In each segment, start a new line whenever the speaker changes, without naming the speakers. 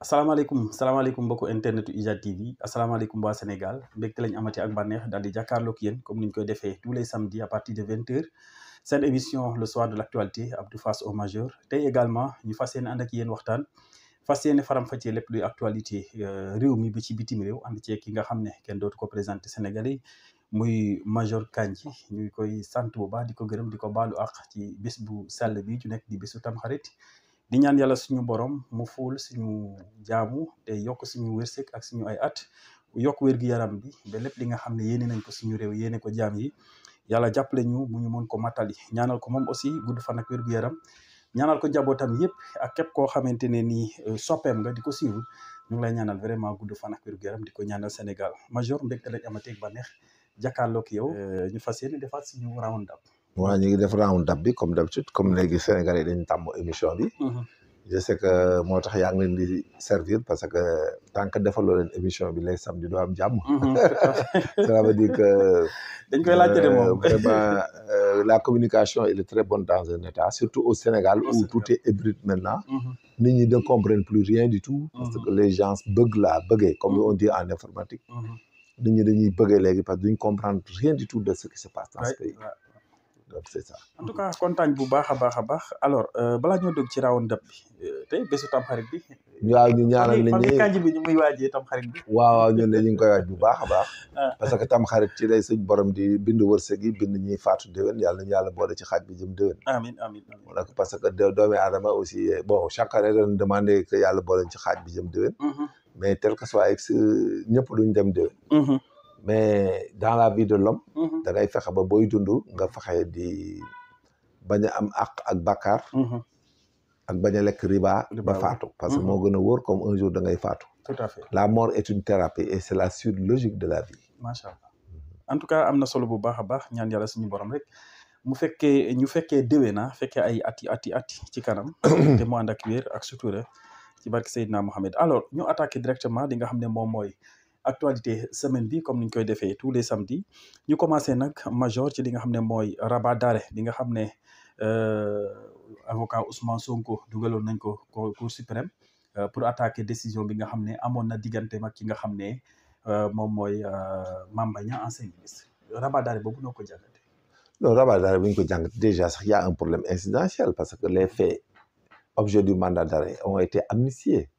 salaamaaleykum mbokku internetu IJAD TV asalaamaaleykum waa Sénégal mbégte lañ amati ak bànneex daal di jàkkaarloog yéen comme niñ koy defee tous les samedis à partir de 20h seen émission le soir de l'actualité Abdou face au majeur tey également ñu fas yéene ànd ak yéen waxtaan fas yéene faram-fàccee lépp luy actualité réew mi bi ci bitim réew ànd ceeg ki nga xam ne kenn dootu ko présenté Sénégalais muy major Kandji ñu koy sant bu baax di ko gërëm di ko baalu àq ci bés bu sell bi ju nekk di bésu Tamxarit di ñaan yàlla suñu borom mu ful suñu jaamu te yokk suñu wërsëg ak suñu ay at yokk wér-gu-yaram bi ba lépp li nga xam ne yéene nañ ko suñu réew yéene ko jaam yi yàlla jàppale ñu mu ñu mën ko matali ñaanal ko moom aussi gudd fan ak wér-gu-yaram ñaanal ko njabootam yëpp ak képp koo xamante ne nii soppeem nga di ko suivre ñu ngi lay ñaanal vraiment gudd fan ak wér-gu-yaram di ko ñaanal Sénégal major mbégte lañ amateeg ba neex jàkkaarloog yow ñu fas yéene defaat suñu round up.
waaw ñu ngi def round up bi comme d'habitude comme léegi Sénégalais yi dañu tàmm émission bi. je sais que moo tax yaa ngi leen di servir parce que tant que defaloo leen émission bi les samedi doo am jàmm. cela veut dire que.
dañ koy laajte de moom
vraiment la communication elle est très bonne dans un état surtout au Sénégal où tout est hybride maintenant. nit ñi ne comprennent plus rien du tout. parce que les gens bëggee comme on dit en informatique. nit ñi dañuy bëggee léegi parce que duñ comprendre rien du tout de ce qui se passe dans ce pays. donc c'est ça.
en tout cas kontaan bu baax a baax alors balaa ñoo dugg ci round up bi tey bésu Tamxarit bi.
waaw ñu ñaanal nit ñi
Kandji bi ñu muy waajee Tamxarit bi.
waaw ñun de ñu ngi koy waaj bu baax a baax. parce que Tamxarit ci lay suñ borom di bind wërsëg yi bind ñuy faatu déwén yàlla nañu yàlla boole ci xaaj bi jëm déwén.
amiin.
parce que doomi aadama aussi bon chaque année dañu demandé que yàlla boole ci xaaj bi jëm déwén. mais tel que soit ñëpp duñ dem déwén. mais dans la vie de l'homme da ngay fexe ba booy dund nga fexe di bañ a am àq ak bàkkaar ak bañ a lekk riba ba faatu parce que moo gën a wóor comme un jour da ngay faatu.
tout à fait
la mort est une thérapie et c'est la suite logique de la vie.
macha allah en tout cas am na solo bu baax a baax ñaan yàlla suñu borom rek mu fekkee ñu fekkee déwén na fekkee ay ati ci kanam te mu ànd ak wér ak sutura ci barke Seydina Mohamed alors ñu attaqué directement li nga xam ne moom mooy actualité semaine bi comme niñ koy defee tous les samedis ñu commencé nag major ci li nga xam ne mooy rabat d'arrêt bi nga xam ne avocat Ousmane Sonko dugaloon nañ ko cour suprême pour attaquer décision bi nga xam ne amoon na diggante mag ki nga xam ne moom mooy Mame Mbaye Niang ancien ministre rabat d'arrêt boobu noo ko jàngate.
non rabat d'arrêt bu ñu ko jàngate déjà sax y a un problème incidentiel parce que les faits objet du mandat d'arrêt ont été amnistiés.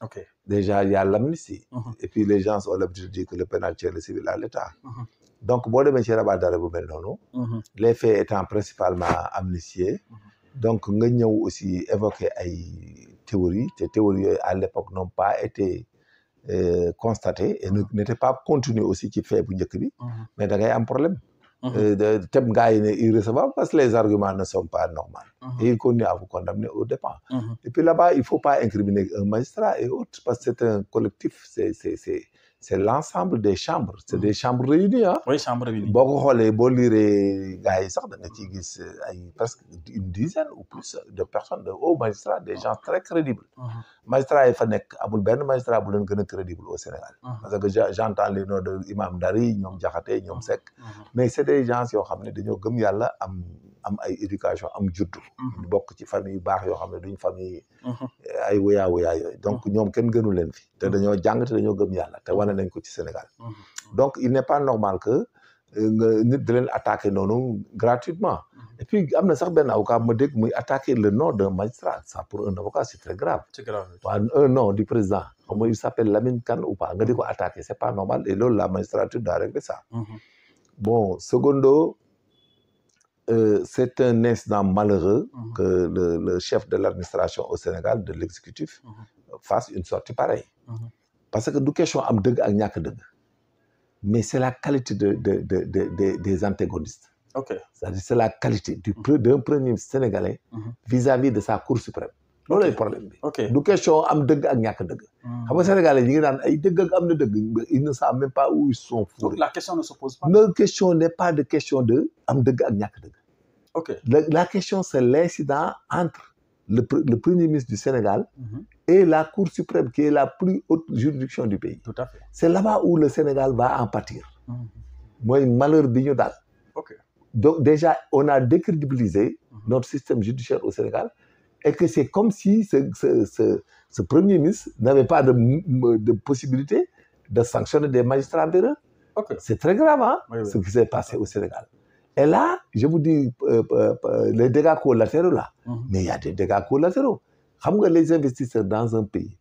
ok
déjà il y a l'amnistie. et puis les gens ont l'habitude de dire que le pénal tient le civil à l'État. donc boo demee ci rabat d'arrêt bu mel noonu. les faits étant principalement amnistiés. donc nga ñëw aussi évoquer ay théories te théories yooyu à l'époque n'ont pas été constatées et n'étaient pas continues aussi ci fait bu njëkk bi. mais da ngay am problème. thème gars yi ne irrecevable parce que les arguments ne sont pas normaux. et il continue à vous condamner au dépens. et puis là-bas il faut pas incriminer un magistrat et autres parce que c'est un collectif c'est l'ensemble des chambres c'est des chambres réunies ah.
oui chambres réunies.
boo ko xoolee boo liiree gars yi sax da nga ciy gis ay presque une dizaine ou plus de personnes de hauts magistrats des gens très crédibles. magistrats yi fa nekk amul benn magistrat bu leen gën a crédible au Sénégal. parce que j'entends les noms de Imam Dari ñoom Diakhaté ñoom Seck. mais c'est des gens yoo xam ne dañoo gëm yàlla am ay éducation am juddu. bokk ci famille yu baax yoo xam ne duñ famille. ay wuyaa yooyu donc ñoom kenn gënu leen fi. te dañoo jàng te dañoo gëm yàlla te wane nañ ko ci Sénégal. donc il n'est pas normal que nit da leen attaquer noonu gratuitement. et puis am na sax benn avocat ma dégg muy attaquer le nom d'un magistrat ça pour un avocat c'est très grave.
c'est grave
waaw un nom du président xam nga il s'appelle Lamine Kane ou pas nga di ko attaquer c'est pas normal et loolu la magistrature doit régler ça. bon secondo. C'est un incident malheureux que le chef de l'administration au Sénégal de l'exécutif fasse une sortie pareille. parce que du question am dëgg ak ñàkk dëgg mais c'est la qualité des antagonistes.
ok
c'est-à-dire c'est la qualité d'un premier ministre sénégalais vis-à-vis de sa cour suprême. loolu lay problème bi.
ok
du question am dëgg ak ñàkk dëgg. xam nga sénégalais ñi ngi naan ay dëgg ak am na dëgg ils ne savent même pas où ils sont fourrés.
donc la question ne se pose pas.
la question n'est pas de question de am dëgg ak ñàkk dëgg.
ok
la question c'est l'incident entre le premier ministre du Sénégal et la Cour suprême qui est la plus haute juridiction du pays.
tout à fait
c'est là-bas où le Sénégal va en pâtir. mooy malheur bi ñu daal.
ok
donc déjà on a décrédibilisé notre système judiciaire au Sénégal et que c'est comme si ce premier ministre n'avait pas de possibilité de sanctionner des magistrats véreux. C'est très grave, hein, ce qui s'est passé au Sénégal. Et là, je vous dis, les dégâts collatéraux là, mais il y a des dégâts collatéraux. Les investisseurs dans un pays,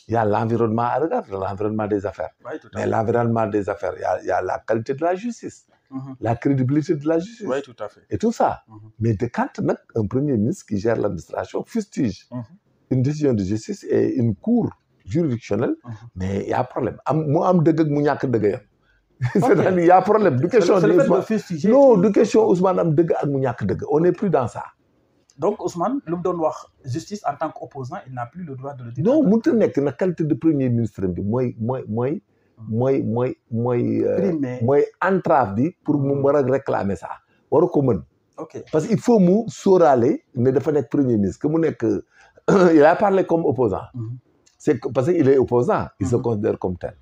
il y a l'environnement à regarder, l'environnement des affaires. Mais l'environnement des affaires, il y a la qualité de la justice, la crédibilité de la justice,
oui, tout à fait.
et tout ça. Mais quand un premier ministre qui gère l'administration fustige une décision de justice et une cour juridictionnelle, mais il y a un problème. C'est-à-dire il y a un problème. Du question Ousmane am deug ak mu ñak deug. On n'est plus dans ça.
Donc Ousmane, lu mu doon wax justice en tant qu'opposant, il n'a plus le droit de le dire.
Non, mënut a nekk na qualité de premier ministre bi mooy entrave bi pour mu war a réclamer ça. Waru ko mën. Parce qu'il faut mu sóoraale ne dafa nekk premier ministre que mu nekk il a parlé comme opposant. C'est parce qu'il est opposant, il se considère comme tel.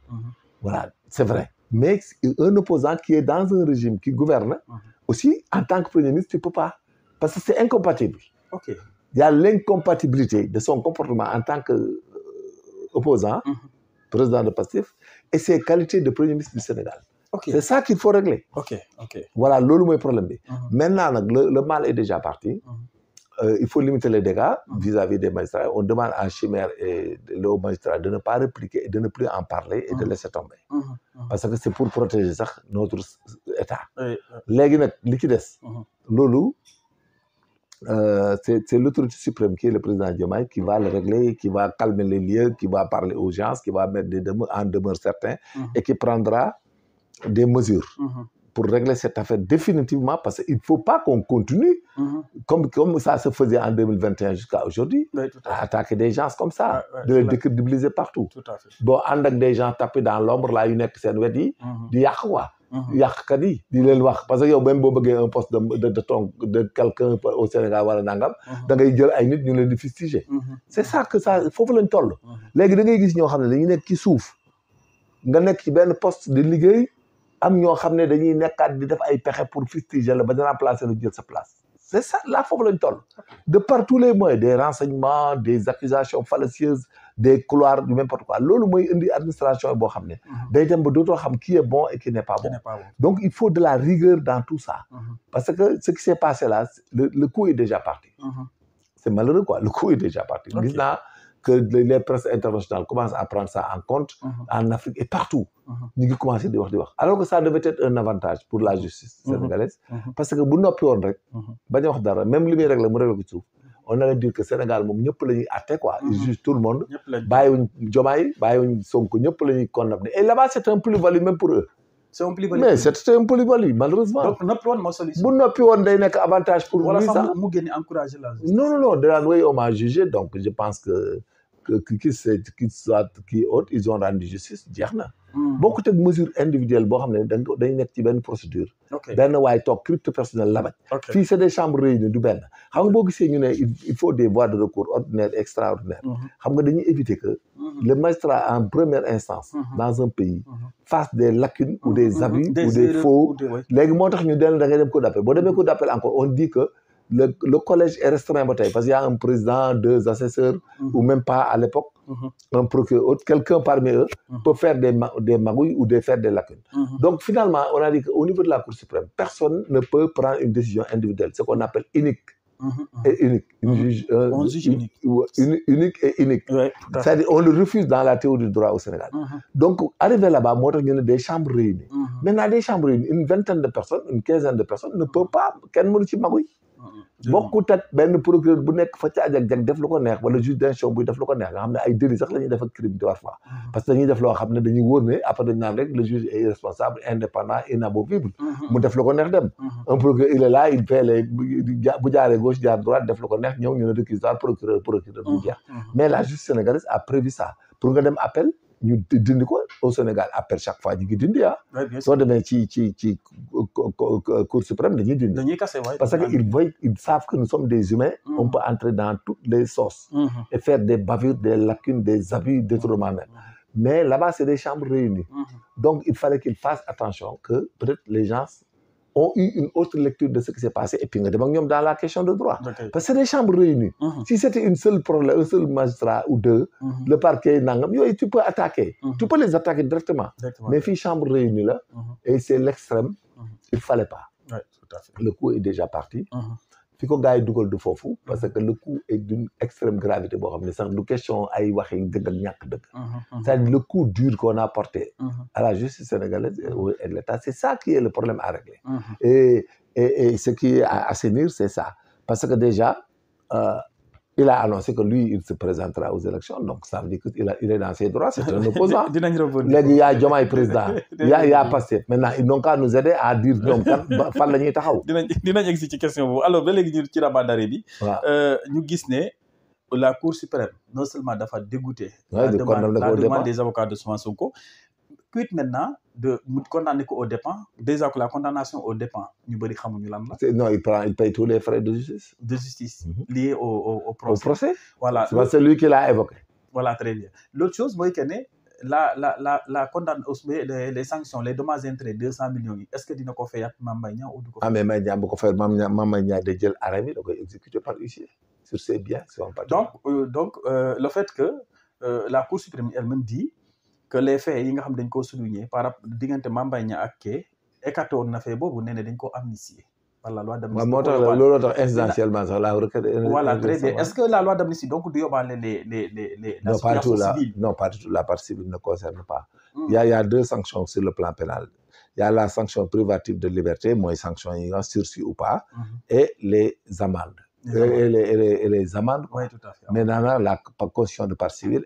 Voilà, c'est vrai. Mais un opposant qui est dans un régime qui gouverne, aussi, en tant que premier ministre, tu ne peux pas. Parce que c'est incompatible. Il y a l'incompatibilité de son comportement en tant qu'opposant, président de Pastef, et ses qualités de premier ministre du Sénégal. C'est ça qu'il faut régler. Voilà, c'est le problème. Maintenant, le mal est déjà parti. Il faut limiter les dégâts vis-à-vis des magistrats. On demande à Chimère et aux magistrats de ne pas répliquer et de ne plus en parler et de laisser tomber. Parce que c'est pour protéger ça, notre État. Légui liquides. Lolo, c'est l'autorité suprême qui est le président Diomaye qui va le régler, qui va calmer les lieux, qui va parler aux gens, qui va mettre en demeure certains et qui prendra des mesures pour régler cette affaire définitivement, parce qu'il ne faut pas qu'on continue comme ça se faisait en 2021 jusqu'à aujourd'hui, à attaquer des gens comme ça, de les décrédibiliser partout. Bon, avec des gens tapés dans l'ombre, là, une qui di yak quoi. Yak di leen wax parce que yow même boo bëggee un poste de quelqu'un au Sénégal wala nangam da ngay jël ay nit ñu leen di fustiger. C'est ça que ça foofu lañ toll. Léegi da ngay gis ñoo xam ne dañuy nekk ci suuf nga nekk ci benn poste de liggéey am ñoo xam ne dañuy nekkaat di def ay pexe pour fustiger la ba ñu remplacer lu jël sa place. C'est ça, là, il faut le toll. De par tous les moyens, des renseignements, des accusations fallacieuses, des couloirs, du n'importe quoi. Lolo moy indi administration bo xamné day dem ba doto xam qui est bon et qui n'est pas bon. Donc il faut de la rigueur dans tout ça. Parce que ce qui s'est passé là, le coup est déjà parti. C'est malheureux quoi, le coup est déjà parti. Maintenant que les presses internationales commencent à prendre ça en compte en Afrique et partout. Ñu ngi commencé di wax. Alors que ça devait être un avantage pour la justice sénégalaise parce que bu noppi woon rek bañ a wax dara même li muy régler mu régler ko ci suuf. On allait dire que Sénégal moom ñëpp la ñuy atte quoi, ils jugent tout le monde. Bàyyiwuñ Diomaye, bàyyiwuñ Sonko, ñëpp la ñuy condamner. Et là-bas c'est un plus-value même pour eux.
C'est un plus-value.
Mais c'est un plus-value malheureusement.
Donc noppi woon moo solution.
Bu noppi woon day nekk avantage pour lui ça.
Mu génn encourager la justice.
Non, de la way on m'a jugé, donc je pense que ils ont rendu justice jeex na. Beaucoup de mesures individuelles boo xam ne dañ nekk ci benn procédure. benn waay toog crypto personnel la bañ. Fii c'est des chambres réunies du benn. Xam nga boo gisee ñu ne il faut des voies de recours ordinaires et extraordinaires. Xam nga dañuy éviter que le magistrat en première instance dans un pays fasse des lacunes ou des abus ou des faux. Léegi moo tax ñu da ngay dem cour d'appel boo demee cour d'appel encore on dit que le collège est restreint parce qu'il y a un président, 2 assesseurs, ou même pas à l'époque, un procureur, quelqu'un parmi eux peut faire des magouilles ou faire des lacunes. Donc finalement, on a dit qu'au niveau de la Cour suprême, personne ne peut prendre une décision individuelle, ce qu'on appelle unique. Et unique.
On juge unique.
Unique et unique. C'est-à-dire on le refuse dans la théorie du droit au Sénégal. Donc, arrivé là-bas, moi, il y a des chambres réunies. Maintenant, des chambres réunies, une vingtaine de personnes, une quinzaine de personnes ne peuvent pas, quel monde ci magouille. Bokkut ak benn procureur bu nekk fa ci ajak def lu ko neex wala juge d'instruction buy def lu ko neex nga xam ne ay délit sax la ñuy def ak crime parfois parce que dañuy def loo xam ne dañuy wóor ne après dañu naan rek le juge est irresponsable indépendant inamovible mu def lu ko neex dem un procureur il est là il fait les bu jaaree gauche jaar droite def lu ko neex ñëw ñu ne réquisitoire procureur bu jeex mais la justice sénégalaise a prévu ça pour nga dem appel ñu dindi ko au Sénégal appel chaque fois ñu ngi dindi soo demee ci Cour suprême dañuy dindi parce que ils savent que nous sommes des humains on peut entrer dans toutes les sauces et faire des bavures, des lacunes, des abus, détournements même mais là-bas c'est des chambres réunies donc il fallait qu'ils fassent attention que peut-être les gens ont eu une autre lecture de ce qui s'est passé et puis nga dem ak ñoom dans la question de droit.
Ok.
Parce que c'est des chambres réunies. Si c'était une seule problème, un seul magistrat ou deux, le parquet nangam yooyu tu peux attaquer. Tu peux les attaquer directement. Mais fii chambre réunie là, et c'est l'extrême, il fallait pas.
Ouais, tout à fait.
Le coup est déjà parti. Fi ko gars yi dugal du foofu parce que le coup est d'une extrême gravité boo xam ne sax du question ay waxi dëgg ak ñàkk dëgg. C'est-à-dire le coup dur qu'on a porté à la justice sénégalaise et de l'État, c'est ça qui est le problème à régler. Et ce qui est à assainir, c'est ça. Parce que déjà, il a annoncé que lui, il se présentera aux élections. Donc, ça veut dire qu'il est dans ses droits. C'est un opposant. Il y a Diomaye président. Il y a Pastef. Maintenant, ils n'ont qu'à nous aider à dire donc fan la ñuy taxaw.
dinañ egg si ci question boobu alors ba léegi ñu ci rabat d'arrêt bi. ñu gis ne la Cour suprême non seulement dafa dégoûté. la demande des avocats de Sonko. Quid maintenant de mu condamner ko aux dépens déjà que la condamnation aux dépens ñu bëri xamuñu lan la.
Non, il paye tous les frais de justice.
De justice liés au procès.
Au procès.
Voilà.
C'est lui qui l'a évoqué.
Voilà, très bien. L'autre chose mooy que ne la condamnation les sanctions les dommages et intérêts 200 millions yi est-ce que dina ko fayaat Mame Mbaye Niang ou du ko.
Ah mais Mbaye Niang bu ko fayal Mame Mbaye Niang day jël arrêt bi da koy exécuter par huissier sur ses biens sur un patrimoine.
Donc le fait que la Cour suprême elle-même dit que les faits yi nga xam dañ koo souligner par rapport diggante Mame Mbaye Niang ak kee écarté woon na fait boobu nee na dañ ko amnistier par la loi d'amnistie.
moo tax looloo tax incidentiellement sax la requête.
Voilà, très bien. Est-ce que la loi d'amnistie donc du yóbbaale la situation civile?
Non, pas du tout. La partie civile ne concerne pas. Il y a deux sanctions sur le plan pénal. Il y a la sanction privative de liberté, mooy sanction yi nga sursis ou pas, et les amendes. Et les amendes.
Oui, tout à fait.
Maintenant, la constitution de partie civile,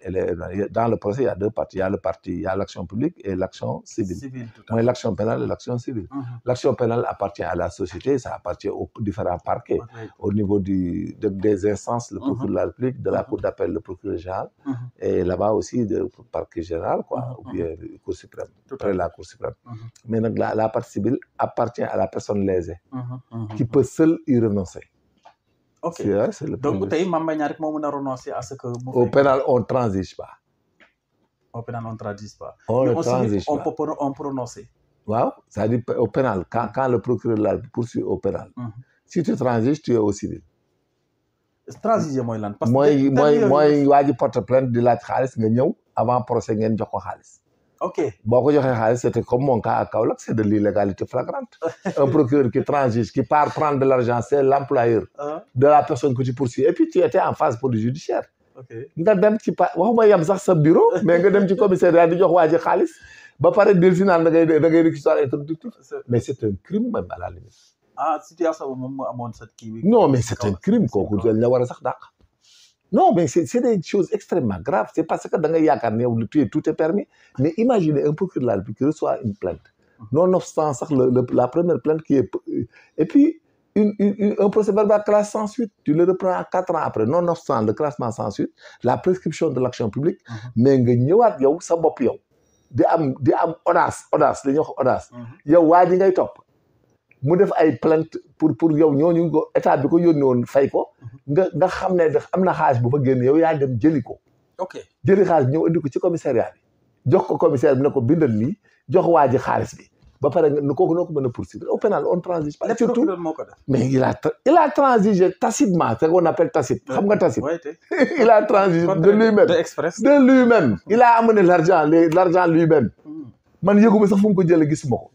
dans le procès, il y a deux parties. Il y a l'action publique et l'action civile. Moi, l'action pénale et l'action civile. L'action pénale appartient à la société, ça appartient aux différents parquets. Au niveau des instances, le procureur de la République, de la Cour d'appel, le procureur général, et là-bas aussi, le parquet général, quoi, ou bien la Cour suprême, après la Cour suprême. Mais donc, la partie civile appartient à la personne lésée, qui peut seule y renoncer.
Ok.
C'est le
donc tey Mame Mbaye Niang rek moo mën a renoncer à ce que.
Au pénal on transige pas.
Au pénal on transige pas.
On ne transige pas.
On prononcer.
Waaw, c'est-à-dire au pénal quand le procureur la poursuit au pénal. Si tu transiges tu es au civil.
Transiger mooy lan. parce
que mooy waa ji porte plainte di laaj xaalis nga ñëw avant procès ngeen jox ko xaalis.
Ok.
boo ko joxee xaalis c'était comme mon cas à Kaolack, c'est de l'illégalité flagrante. Un procureur qui transige, qui part prendre de l'argent, c'est l'employeur de la personne que tu poursuis. Et puis tu étais en phase police judiciaire. nga dem ci waxuma yem sax sa bureau mais nga dem ci commissariat di jox waa ji xaalis ba pare dir si naan da ngay réquisitoire introductif. Mais c'est un crime même à la limite.
Situation boobu moom moo amoon sa kii bi.
Non mais c'est un crime kooku dañ la war a sax dàq. Non, mais c'est des choses extrêmement graves. C'est parce que dans le cas tout est permis. Mais imaginez un procureur de la République qui reçoit une plainte. Nonobstant la première plainte qui est... Et puis, un procès verbal classe sans suite. Tu le reprends 4 ans après. Nonobstant le classement sans suite, la prescription de l'action publique, mais nga ñëwaat yow sa bopp yow. di am audace li ñuy wax audace. yow waa ji ngay topp. mu def ay plainte pour yow ñooñu ko état bi ko yónni woon fay ko nga xam ne am na xaalis bu fa génn yow yaa dem jëli ko.
Ok
jëli xaalis ñëw indi ko ci commissariat bi jox ko commissaire bi ne ko bindal lii jox waa ji xaalis bi ba pare kooku noo ko mën a poursuivre au pénal on transige pas. surtout mais il a transigé tacitement ce qu'on appelle tacite. xam nga tacite. Il a transigé de lui-même. Il a amené l'argent lui-même. man yëguma sax fu mu ko jëlee gisuma ko.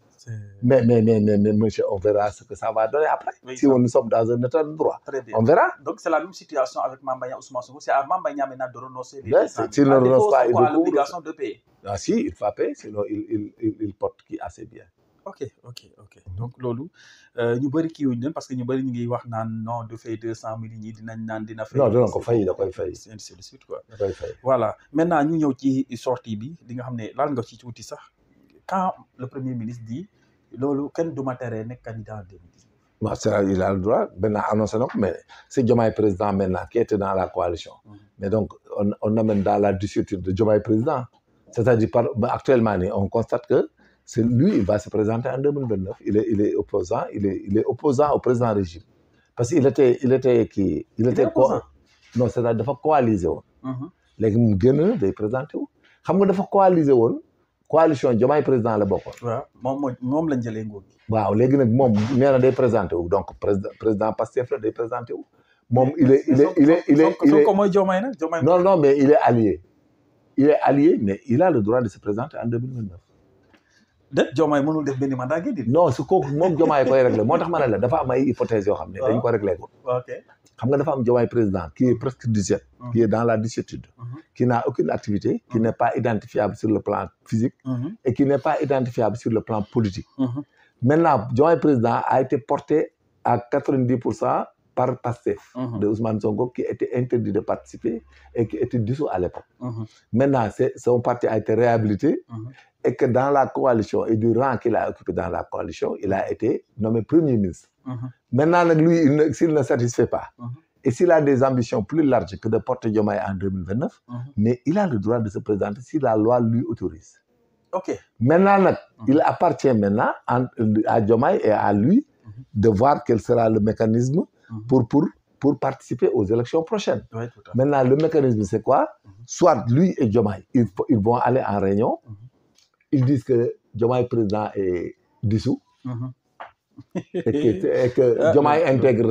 Mais monsieur, on verra ce que ça va donner après. Oui, si nous sommes dans un état de droit. On verra.
Donc c'est la même situation avec Mame Mbaye Niang Ousmane Sonko. C'est à Mame Mbaye Niang maintenant de renoncer.
S'il ne renonce pas, il
a l'obligation de payer.
Ah si, il faut payer, sinon il porte qui assez bien.
Ok. Donc loolu ñu bëri kii wuñ leen parce que ñu bëri ñu ngi wax naan non du fay 200 000 ñi dinañ naan dina fay.
Non dina ko fay da koy fay.
Ainsi de suite quoi.
Da koy fay.
Voilà maintenant ñu ñëw ci sortie bi li nga xam ne laal nga ci tuuti sax quand le premier ministre dit loolu kenn du ma teree nekk candidat en 2019.
Non, il a le droit maintenant annoncé donc mais c'est Diomaye président maintenant qui était dans la coalition. Mais donc on amène dans la dissuétude de Diomaye président. C'est-à-dire actuellement on constate que c'est lui, il va se présenter en 2029. Il est opposant, il est opposant au président régime. Parce qu'il était opposant. Non, c'est-à-dire dafa coaliser woon. Léegi mu génn day présenté wu. Xam nga dafa coaliser woon coalition Diomaye président la bokkoon.
waaw moom lañ jëlee nguur gi.
waaw léegi nag moom nee na day présenté wu donc président Pastef la day présenté wu. moom il est
Sonko mooy Diomaye nag Diomaye.
non mais il est allié. il est allié mais il a le droit de se présenter en 2029.
déet Diomaye mënul def benn mandat gi.
non su kooku moom Diomaye koy réglé moo tax ma ne la dafa am ay hypothèses yoo xam ne. dañ ko réglé ko.
ok
xam nga dafa am Diomaye président qui est presque 17. qui est dans la dissétude. qui n'a aucune activité. qui n'est pas identifiable sur le plan physique. et qui n'est pas identifiable sur le plan politique. Maintenant Diomaye président a été porté à 90% par Pastef. de Ousmane Sonko qui était interdit de participer et qui était dissous à l'époque. Maintenant son parti a été réhabilité. et que dans la coalition et du rang qu'il a occupé dans la coalition, il a été nommé Premier ministre. Maintenant, lui, s'il ne satisfait pas, et s'il a des ambitions plus larges que de porter Diomaye en 2029, mais il a le droit de se présenter si la loi lui autorise.
Ok.
Maintenant, il appartient maintenant à Diomaye et à lui de voir quel sera le mécanisme pour participer aux élections prochaines.
Ouais, tout à fait.
Maintenant, le mécanisme, c'est quoi? Soit lui et Diomaye, ils vont aller en réunion. Ils disent que Diomaye président est dissous et que Diomaye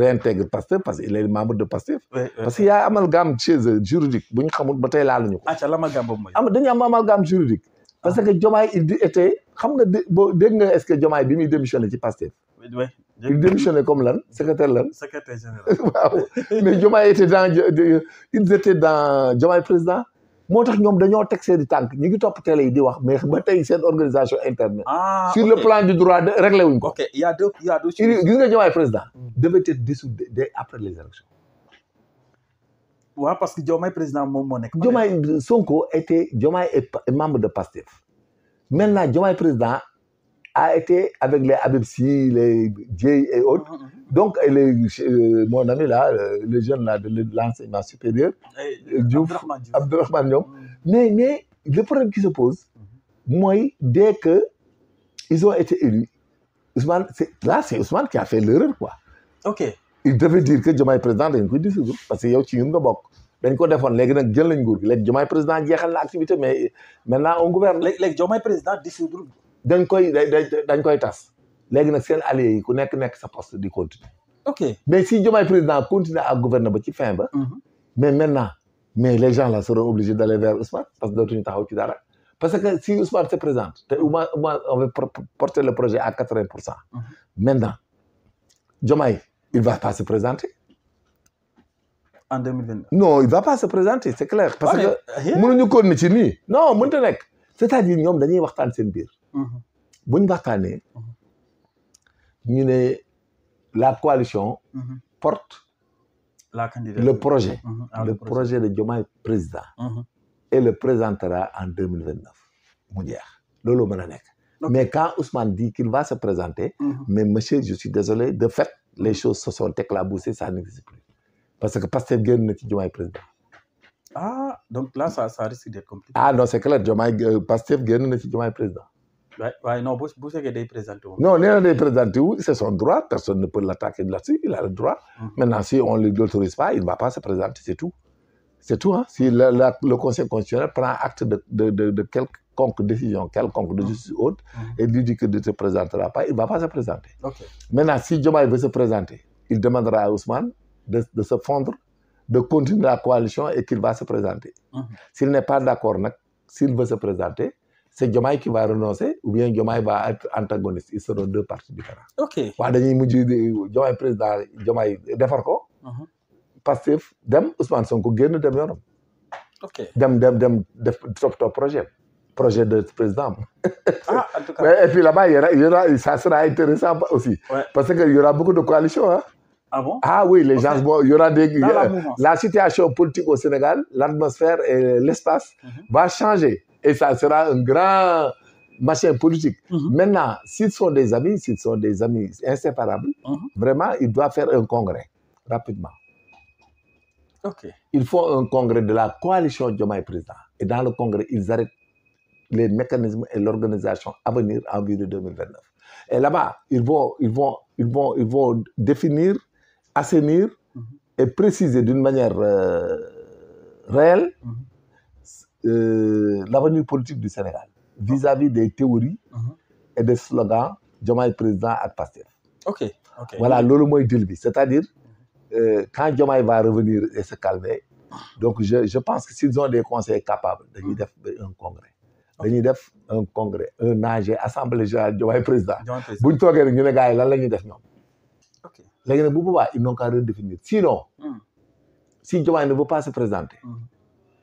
réintègre Pastef parce qu'il est membre de Pastef. Parce qu'il y a amalgame chez eux juridique. Bu ñu xamul ba tey laaluñu ko.
l'amalgame boobu mooy.
dañu am amalgame juridique. parce que Diomaye il était xam nga dégg nga est-ce que Diomaye bi muy démissionné ci Pastef.
oui.
il démissionné comme lan secrétaire lan.
secrétaire général.
waaw mais Diomaye était ils étaient dans Diomaye président. moo tax ñoom dañoo teg seen i tànk ñu ngi topp télé yi di wax mais ba tey seen organisation interne. sur le plan du droit réglé wuñ ko.
ok il y a deux choses.
gis nga Diomaye président. devait être dissous dès après les élections.
waaw parce que Diomaye président moom moo nekk.
Diomaye Sonko Diomaye est membre de Pastef. Maintenant Diomaye président a été avec les Habib Sy, les Dieye et autres. Donc mon ami là, le jeune là de l'enseignement supérieur. Diouf Abdourahmane Diom. Mais le problème qui se pose, moi, dès que ils ont été élus, Ousmane, c'est Ousmane qui a fait l'erreur, quoi.
Ok.
Il devait dire que Diomaye président dañ koy dissoudre parce que yow ci ñun nga bokk. dañ ko defoon léegi nag jël nañ nguur gi léegi Diomaye président jeexal na activité mais maintenant on gouverne.
léegi Diomaye président dissoudre.
dañ koy tas léegi nag seen alliés yi ku nekk sa poste di continuer.
ok
mais si Diomaye président continue à gouverner ba ci fin ba. mais maintenant les gens là seront obligés d'aller vers Ousmane parce que dootuñu taxaw ci dara. parce que si Ousmane se présente te on va porter le projet à 80%. maintenant Diomaye il va pas se présenter.
en 2029.
non il va pas se présenter c'est clair. parce que mënuñu continuer ci nii. non mënut a nekk. c'est-à-dire ñoom dañuy waxtaan seen biir. bu ñu waxtaanee. ñu ne la coalition. porte.
la candidature
le projet. le projet de Diomaye président. et le présentera en 2029. mu jeex loolu mën a nekk. mais quand Ousmane dit qu'il va se présenter. mais monsieur je suis désolé de fait les choses se sont éclaboussées ça n'existe plus. parce que Pastef génn na ci Diomaye président.
ah donc là ça risque d'être compliqué.
ah non c'est clair Diomaye Pastef génn na ci Diomaye président.
waaye non bu fekkee day présenté wu.
non nee na day présenté wu c'est son droit personne ne peut l'attaquer là-dessus il a le droit. Maintenant si on ne l'autorise pas il ne va pas se présenter c'est tout. c'est tout hein si le conseil constitutionnel prend acte de quelconque décision quelconque de justice haute. et lui dit que ne se présentera pas il ne va pas se présenter.
Okay.
Maintenant si Diomaye veut se présenter il demandera à Ousmane de se fondre de continuer la coalition et qu'il va se présenter. S'il n'est pas d'accord nag s'il veut se présenter c'est Diomaye qui va renoncer ou bien Diomaye va être antagoniste ils seront deux partis différents.
ok
waaw dañuy mujj Diomaye président Diomaye defar ko. Pastef dem Ousmane Sonko génn dem yoonam.
ok
dem def toppatoo projet de président.
en tout cas
et puis là-bas il y aura ça sera intéressant aussi. Ouais. Parce que il y aura beaucoup de coalitions hein.
Ah bon?
Ah oui, les gens, bon, il y aura
la
situation politique au Sénégal, l'atmosphère et l'espace va changer. Et ça sera un grand machin politique. Maintenant, s'ils sont des amis inséparables, vraiment, ils doivent faire un congrès, rapidement.
Ok.
Il faut un congrès de la coalition Diomaye président. Et dans le congrès, ils arrêtent les mécanismes et l'organisation à venir en vue de 2029. Et là-bas, ils vont définir assainir et préciser d'une manière réelle l'avenir politique du Sénégal. vis-à-vis des théories et des slogans Diomaye président ak Pastef.
ok
voilà loolu mooy deal bi c'est-à-dire quand Diomaye va revenir et se calmer donc je pense que s'ils ont des conseils capables dañuy def un congrès un AG assemblée générale Diomaye président buñ toogee rek ñu ne gars yi lan la ñuy def ñoom léegi nag bu boobaa ils n'ont qu'à redéfinir sinon si Diomaye ne veut pas se présenter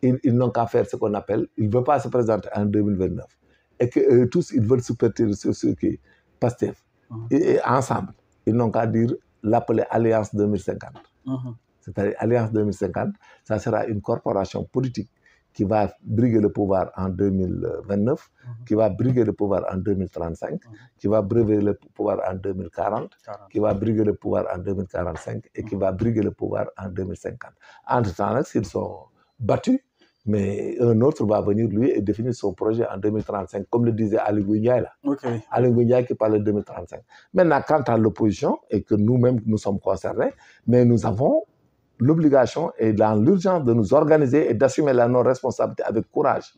ils n'ont qu'à faire ce qu'on appelle il ne veut pas se présenter en 2029 et que tous ils veulent supertir sur ce qui est Pastef et ensemble ils n'ont qu'à dire l'appeler Alliance 2050 c'est-à-dire Alliance 2050 ça sera une corporation politique qui va briguer le pouvoir en 2029 qui va briguer le pouvoir en 2035 qui va briguer le pouvoir en 2040 qui va briguer le pouvoir en 2045 et qui va briguer le pouvoir en 2050 entre-temps nag s'ils sont battus mais un autre va venir lui et définir son projet en 2035 comme le disait Aly Ngouille Ndiaye là. Aly Ngouille Ndiaye qui parlait de 2035 maintenant quant à l'opposition et que nous-mêmes nous sommes concernés mais nous avons l'obligation et dans l'urgence de nous organiser et d'assumer nos responsabilités avec courage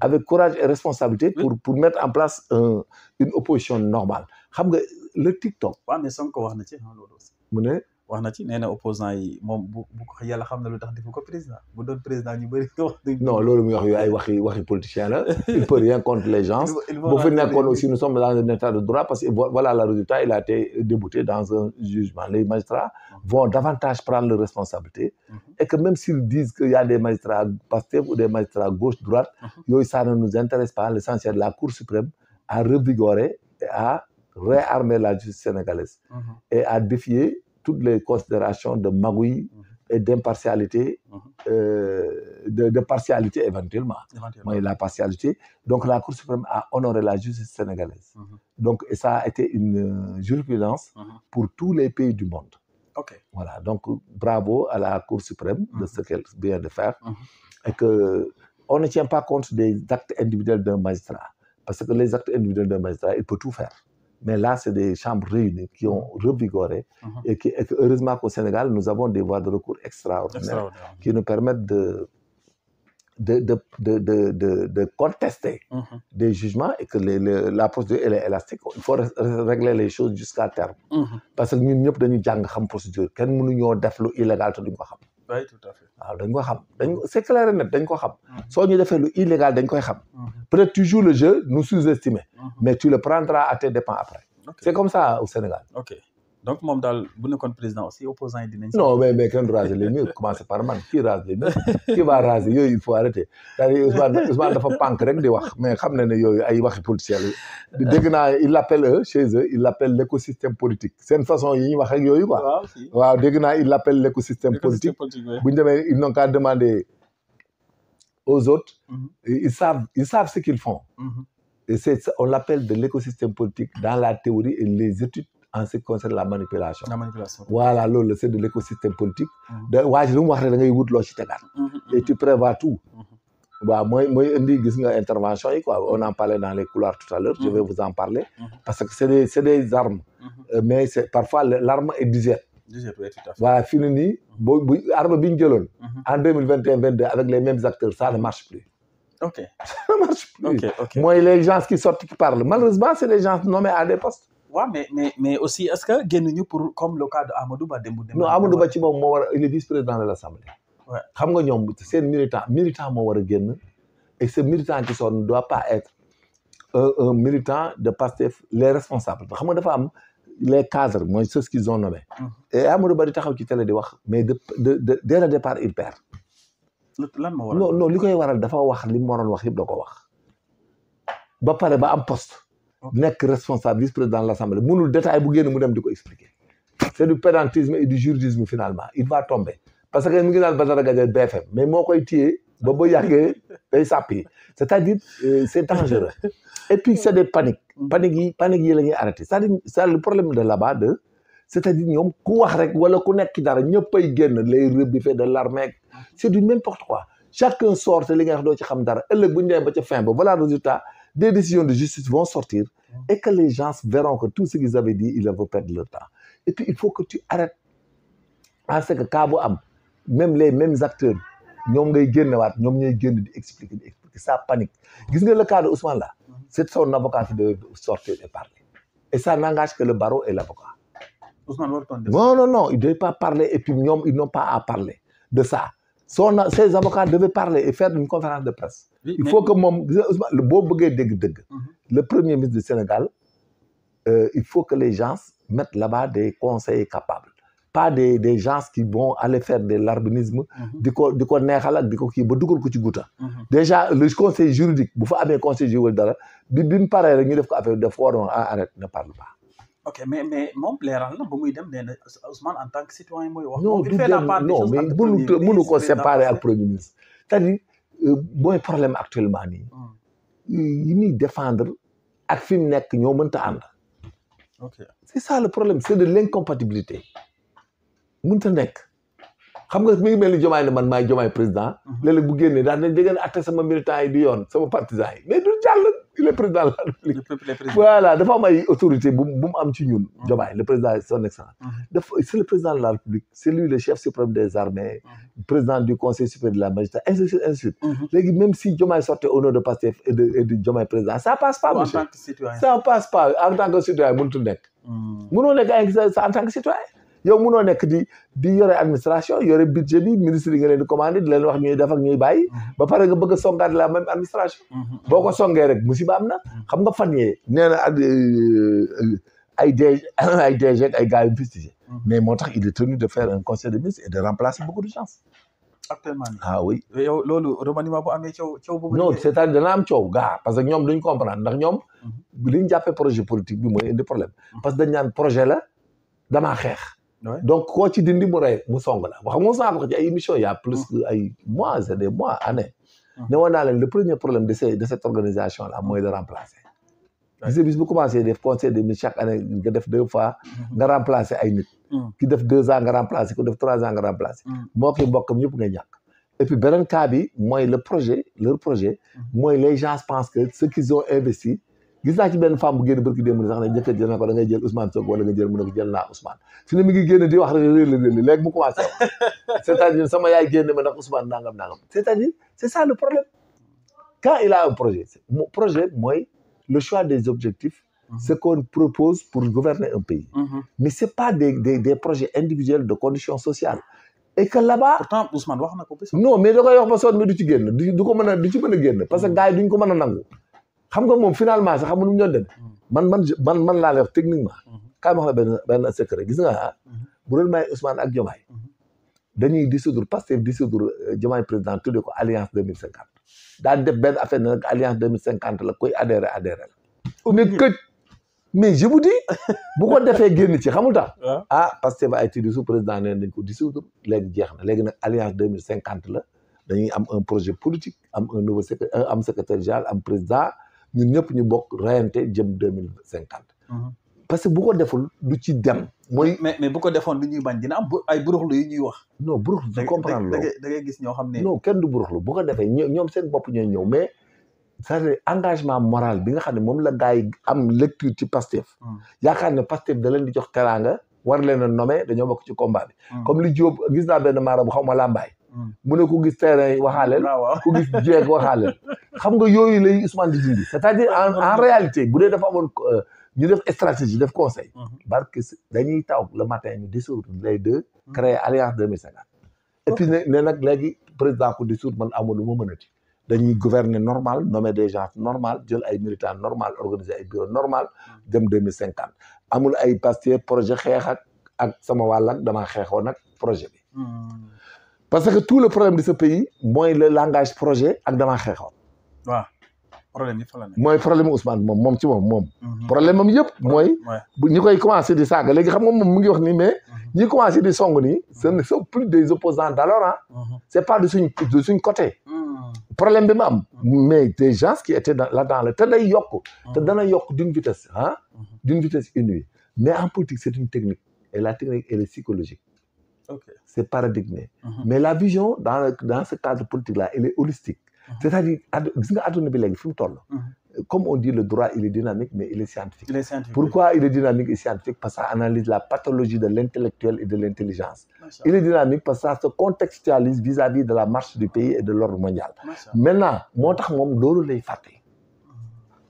avec courage et responsabilité pour mettre en place une opposition normale xam nga le TikTok
waaw mais Sonko wax na ci loolu aussi
mu ne
wax na ci nee na opposant yi moom bu ko yàlla xam na lu tax defu ko président bu doon président ñu bëri nga wax
non loolu muy wax yooyu ay waxi politicien la il peut rien contre les gens bu fi nekkoon aussi nous sommes dans un état de droit parce que voilà le résultat il a été débouté dans un jugement les magistrats vont davantage prendre leurs responsabilités et que même s'ils disent qu'il y a des magistrats Pastef ou des magistrats gauche-droite yooyu ça ne nous intéresse pas l'essentiel de la Cour suprême à revigorer et à réarmer la justice sénégalaise et à défier toutes les considérations de magouille et d'impartialité, de partialité éventuellement. Oui, la partialité. Donc la Cour suprême a honoré la justice sénégalaise. Donc, et ça a été une jurisprudence pour tous les pays du monde. Voilà, donc bravo à la Cour suprême de ce qu'elle vient de faire. Et que on ne tient pas compte des actes individuels d'un magistrat. Parce que les actes individuels d'un magistrat, il peut tout faire. Mais là, c'est des chambres réunies qui ont revigoré et que heureusement qu'au Sénégal, nous avons des voies de recours extraordinaires qui nous permettent de contester des jugements et que la procédure elle est élastique. Il faut régler les choses jusqu'à terme. Parce que ñun ñëpp dañu jàng xam procédure kenn mënuñoo def lu illégal te duñ ko xam.
Oui, tout à fait.
waaw dañ ko xam c'est clair et net dañ ko xam. soo ñu defee lu illégal dañ koy xam. Peut-être tu joues le jeu nous sous-estimer. Mais tu le prendras à tes dépens après. C'est comme ça au Sénégal.
Donc moom daal bu nekkoon président aussi opposant yi dinañ.
non mais kenn raser les murs commencer par man qui rase les murs qui va raser yooyu il faut arrêter c'est-à-dire Ousmane dafa pànk rek di wax mais xam na ne yooyu ay waxi politicien la dégg naa il l'appelle chez eux il l'appelle l'écosystème politique seen façon yi ñuy wax ak yooyu quoi. waaw dégg naa il l'appelle l'écosystème politique bu ñu demee ils n'ont qu'à demander aux autres. Ils savent ce qu'ils font. Et on l'appelle de l'écosystème politique dans la théorie et les études en ce qui concerne la manipulation. Voilà, loolu c'est de l'écosystème politique. waa ji lu mu wax rek da ngay wut loo ci tegaat. Et tu prévois tout. waaw mooy indi gis nga intervention yi quoi on en parlait dans les couloirs tout à l'heure je vais vous en parler. Parce que c'est des armes. Mais c'est parfois l'arme est disette. Voilà fii nii nii bu arme bi ñu jëloon. En 2021-22 avec les mêmes acteurs ça ne marche plus. Ça ne marche plus. Moi, les gens qui sortent, qui parlent, malheureusement, c'est les gens nommés à des postes.
Mais aussi, est-ce que génn pour comme le cas de Amadou Ba démb.
Non, Amadou Ba ci moom moo war il est vice-président de l'Assemblée. xam nga ñoom seen militant moo war a génn et ce militant qui sort ne doit pas être un militant de Pastef les responsables xam nga dafa am les cadres mooy ceux qu'ils ont nommés. Et Amadou Ba di taxaw ci télé di wax mais dès le départ il perd.
lan moo waral
non li koy waral dafa wax li mu waroon wax yëpp da ko wax ba pare ba am poste nekk responsable vice-président de l'Assemblée mënul détail bu génn mu dem di ko expliquer c'est du pédantisme et du juridisme finalement il va tomber parce que mu ngi naan Badara Gadiaga BFM mais moo koy téye ba yàggee day sàppi c'est-à-dire c'est dangereux et puis c'est des paniques yi la ñuy arrêter c'est le problème de là-bas c'est-à-dire ñoom ku wax rek wala ku nekk ci dara ñëppay génn les rebuffés de l'armée c'est du n'importe quoi chacun sort te li nga wax doo ci xam dara ëllëg bu ñu demee ba ca fin ba voilà le résultat des décisions de justice vont sortir et que les gens verront que tout ce qu'ils avaient dit ils vont perdre leur temps et puis il faut que tu arrêtes à ce que cas bu am même les mêmes acteurs ñoom ngay génnewaat ñoom ñooy génn di expliquer ça panique gis nga le cas de Ousmane là c'est son avocat qui devait sortir et parler et ça n'engage que le barreau et l'avocat.
Ousmane warutoon def.
Non il devait pas parler et puis ñoom ils n'ont pas à parler de ça ses avocats devaient parler et faire une conférence de presse.
Oui,
il faut que moom Ousmane boo bëggee dëgg le premier ministre du Sénégal il faut que les gens mettent là-bas des conseillers capables pas des gens qui vont aller faire de l'arbinisme di ko neexal ak di ko kii ba dugal ko ci guuta déjà le conseil juridique bu fa amee conseil juridique dara bi mu paree rek ñu def ko affaire def ko waroon arrête ne parle pas.
ok mais moom leeral na ba muy dem nee na Ousmane en tant que citoyen mooy wax.
non du dem non mais mënu ko séparer ak premier ministre c'est-à-dire mooy problème actuellement nii yi muy défendre ak fi mu nekk ñoo mënta ànd.
ok
c'est ça le problème c'est de l'incompatibilité mënta nekk xam nga mi ngi mel ni Diomaye ne man maay Diomaye président léeg-léeg bu génnee daal da ngeen atte sama militant yi di yoon sama partisan yi mais du jàll il est président de la République voilà dafa am ay autorité bu mu am ci ñun Diomaye le président son excellence c'est le président de la République c'est lui le chef suprême des armées président du conseil supérieur de la magistrature ainsi de suite léegi même si Diomaye sortait au nom de Pastef et de Diomaye président ça passe pas monsieur ça passe pas en tant que citoyen mënutul nekk mënoo nekk en tant que citoyen yow mënoo nekk di yore administration yore budget bi ministre yi nga leen di commandé di leen wax ñuy def ak ñuy bàyyi ba pare nga bëgg a songaat la même administration boo ko songee rek musiba am na xam nga fan yee nee na ay DG ak ay gars yu fustigé mais moo tax il est tenu de faire un conseil de ministre et de remplacer beaucoup de gens
actuellement nii
ah oui
yow loolu remaniement bu amee coow boobu
non c'est-à-dire dana am coow gaa parce que ñoom duñ comprendre ndax ñoom li ñu jàppee projet politique bi mooy indi problème parce que dañ naan projet la damaa xeex donc koo ci dindi mu rey mu song la wax nga saa ko ci ay émissions il y a plus que ay mois c'est des mois années ne woon naa leen le premier problème de cette organisation là mooy de remplacer gis bis bu commencé def conseil des ministres chaque année nga def 2 fois nga remplacer ay nit ki def 2 ans nga remplacer ko def 3 ans nga remplacer moo ki mbokkam yëpp ngay ñàkk et puis beneen cas bi mooy leur projet mooy les gens pensent que ce qu'ils ont investi gis naa ci benn femme bu génn barki démb sax ne jëkkër ji na ko da ngay jël Ousmane Sonko wala nga jël mu ne ko jël naa Ousmane fi ne mi ngi génn di wax rek léegi mu commencé wax c'est-à-dire sama yaay génn ma ndax Ousmane nangam c'est-à-dire c'est ça le problème quand il a un projet mooy le choix des objectifs ce qu'on propose pour gouverner un pays mais c'est pas des projets individuels de conditions sociales et que là-bas
pourtant Ousmane wax na ko
non mais da koy wax ba sonn mais du ci génn du ko mën a du ci mën a génn parce que gars yi duñ ko mën a nangu xam nga moom finalement sax xam nga nu mu doon dem man laa lay wax techniquement kaay ma wax la benn secret gis nga bu doon may Ousmane ak Diomaye dañuy dissoudre Pastef dissoudre Diomaye président tuddee ko alliance 2050 daal def benn affaire ne nag alliance 2050 la koy adhéré la mais këj mais je vous dis bu ko defee génn ci xamul tax Pastef a été dissous président neen dañ ko dissoudre léegi jeex na léegi nag alliance 2050 la dañuy am un projet politique am un nouveau secrétaire général am président ñun ñëpp ñu bokk rayante jëm 2050 parce que bu ko deful du ci dem mooy
mais bu ko defoon lu ñuy bañ dina am ay buruxlu yu ñuy wax
non buruxlu du comprendre loolu
da ngay gis ñoo xam ne
non kenn du buruxlu bu ko defee ñoom seen bopp ñooy ñëw mais c'est-à-dire engagement moral bi nga xam ne moom la gars yi am lecture ci Pastef yaakaar ne Pastef da leen di jox teraanga war leen a nommer dañoo bokk ci combat bi comme li Diop gis naa benn maara bu xaw ma làmbaay mu ne ku gis terrain waxaaleel ku gis jeeg waxaaleel xam nga yooyu lay Ousmane di dindi c'est-à-dire en réalité bu dee dafa amoon ñu def stratégie def conseil barke dañuy taw le matin ñu dissoudre les deux créer alliance 2050 et puis ne nag léegi président ko dissoudre man amul lu ma mënati dañuy gouverner normal nommer des gens normal jël ay militants normal organiser ay bureau normal dem 2050 amul ay Pastef projet xeex ak sama wàll ak damaa xeexoon ak projet bi parce que tout le problème de ce pays mooy le langage projet ak damaa xeexoon
waaw problème yi fa la nekk
mooy problème Ousmane moom ci moom problème am yëpp mooy ñi koy commencé di saaga léegi xam nga moom mu ngi wax nii mais ñi commencé di song nii ce ne sont plus des opposants d'alors c'est pas de suñ côté problème bi ma am mais des gens qui étaient là-dedans la te day yokk te dana yokk d'une vitesse d'une vitesse inouïe mais en politique c'est une technique et la technique elle est psychologique c'est paradigmé mais la vision dans ce cadre politique là elle est holistique c'est-à-dire gis nga adduna bi léegi fi mu toll comme on dit, le droit, il est dynamique, mais il est scientifique.
Il est scientifique.
Pourquoi il est dynamique et scientifique? Parce que ça analyse la pathologie de l'intellectuel et de l'intelligence. Il est dynamique parce que ça se contextualise vis-à-vis de la marche du pays et de l'ordre mondial. Maintenant, moo tax moom loolu lay fàtte.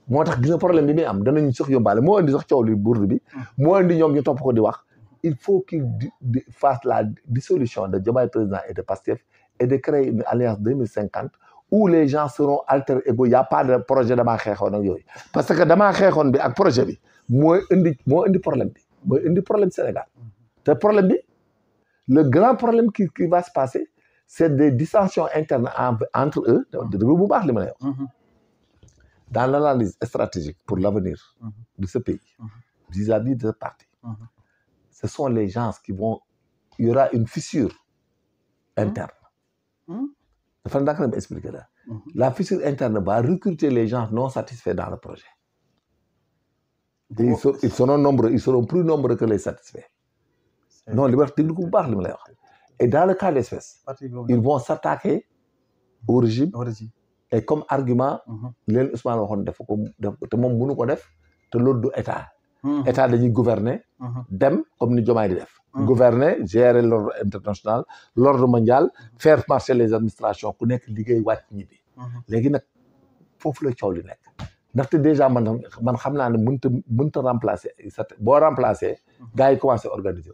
moo tax gis nga problème bi muy am danañ sax yóbbaale moo indi sax coow li bourde bi moo indi ñoom ñu topp ko di wax il faut qu'il fasse la dissolution de Diomaye président et de Pastef et de créer une alliance 2050 où les gens seront alter ego. Il n'y a pas de projet damaa xeexoon ak yooyu parce que damaa xeexoon bi ak projet bi moo indi problème bi mooy indi problème Sénégal te problème bi le grand problème qui va se passer c'est des dissensions internes entre eux déglu bu baax li ma lay wax dans l'analyse stratégique pour l'avenir de ce pays vis-à-vis de ce parti ce sont les gens qui vont il y aura une fissure interne dafa ndànk na ma expliquer la fissure interne va recruter les gens non satisfaits dans le projet ils seront nombreux ils seront plus nombreux que les satisfaits non li ma wax déglu ko bu baax li ma lay wax et dans le cas d'espèce ils vont s'attaquer au régime et comme argument leen Ousmane waxoon def ko te moom mënu ko def te loolu du état état dañuy gouverner dem comme ni Diomaye di def gouverner gérer l'ordre international l'ordre mondial faire marcher les administrations ku nekk liggéey wàcc ñibbi léegi nag foofu la coow li nekk ndaxte déjà man xam naa ne mënta remplacer boo remplacer gars yi commencé organiser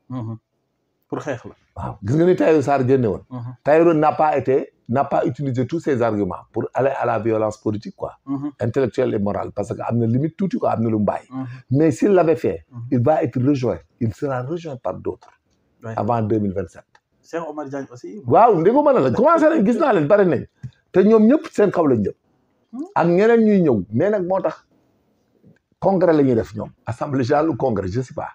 wu
pour xeex la
waaw gis nga ni Tahirou Sarr génne woon Tahirou n'a pas utilisé tous ces arguments pour aller à la violence politique quoi intellectuelle et morale parce que am na limite tuuti quoi am na lu mu bàyyi mais s'il l'avait fait il va être rejoint il sera rejoint par d'autres avant 2027
Cheikh Omar Diagne aussi
waaw ndégo mën na la commencé nañ gis naa leen bari nañ te ñoom ñëpp seen kaw lañ jëm ak ñeneen ñuy ñëw mais nag moo tax congrès la ñuy def ñoom assemblée générale ou congrès je sais pas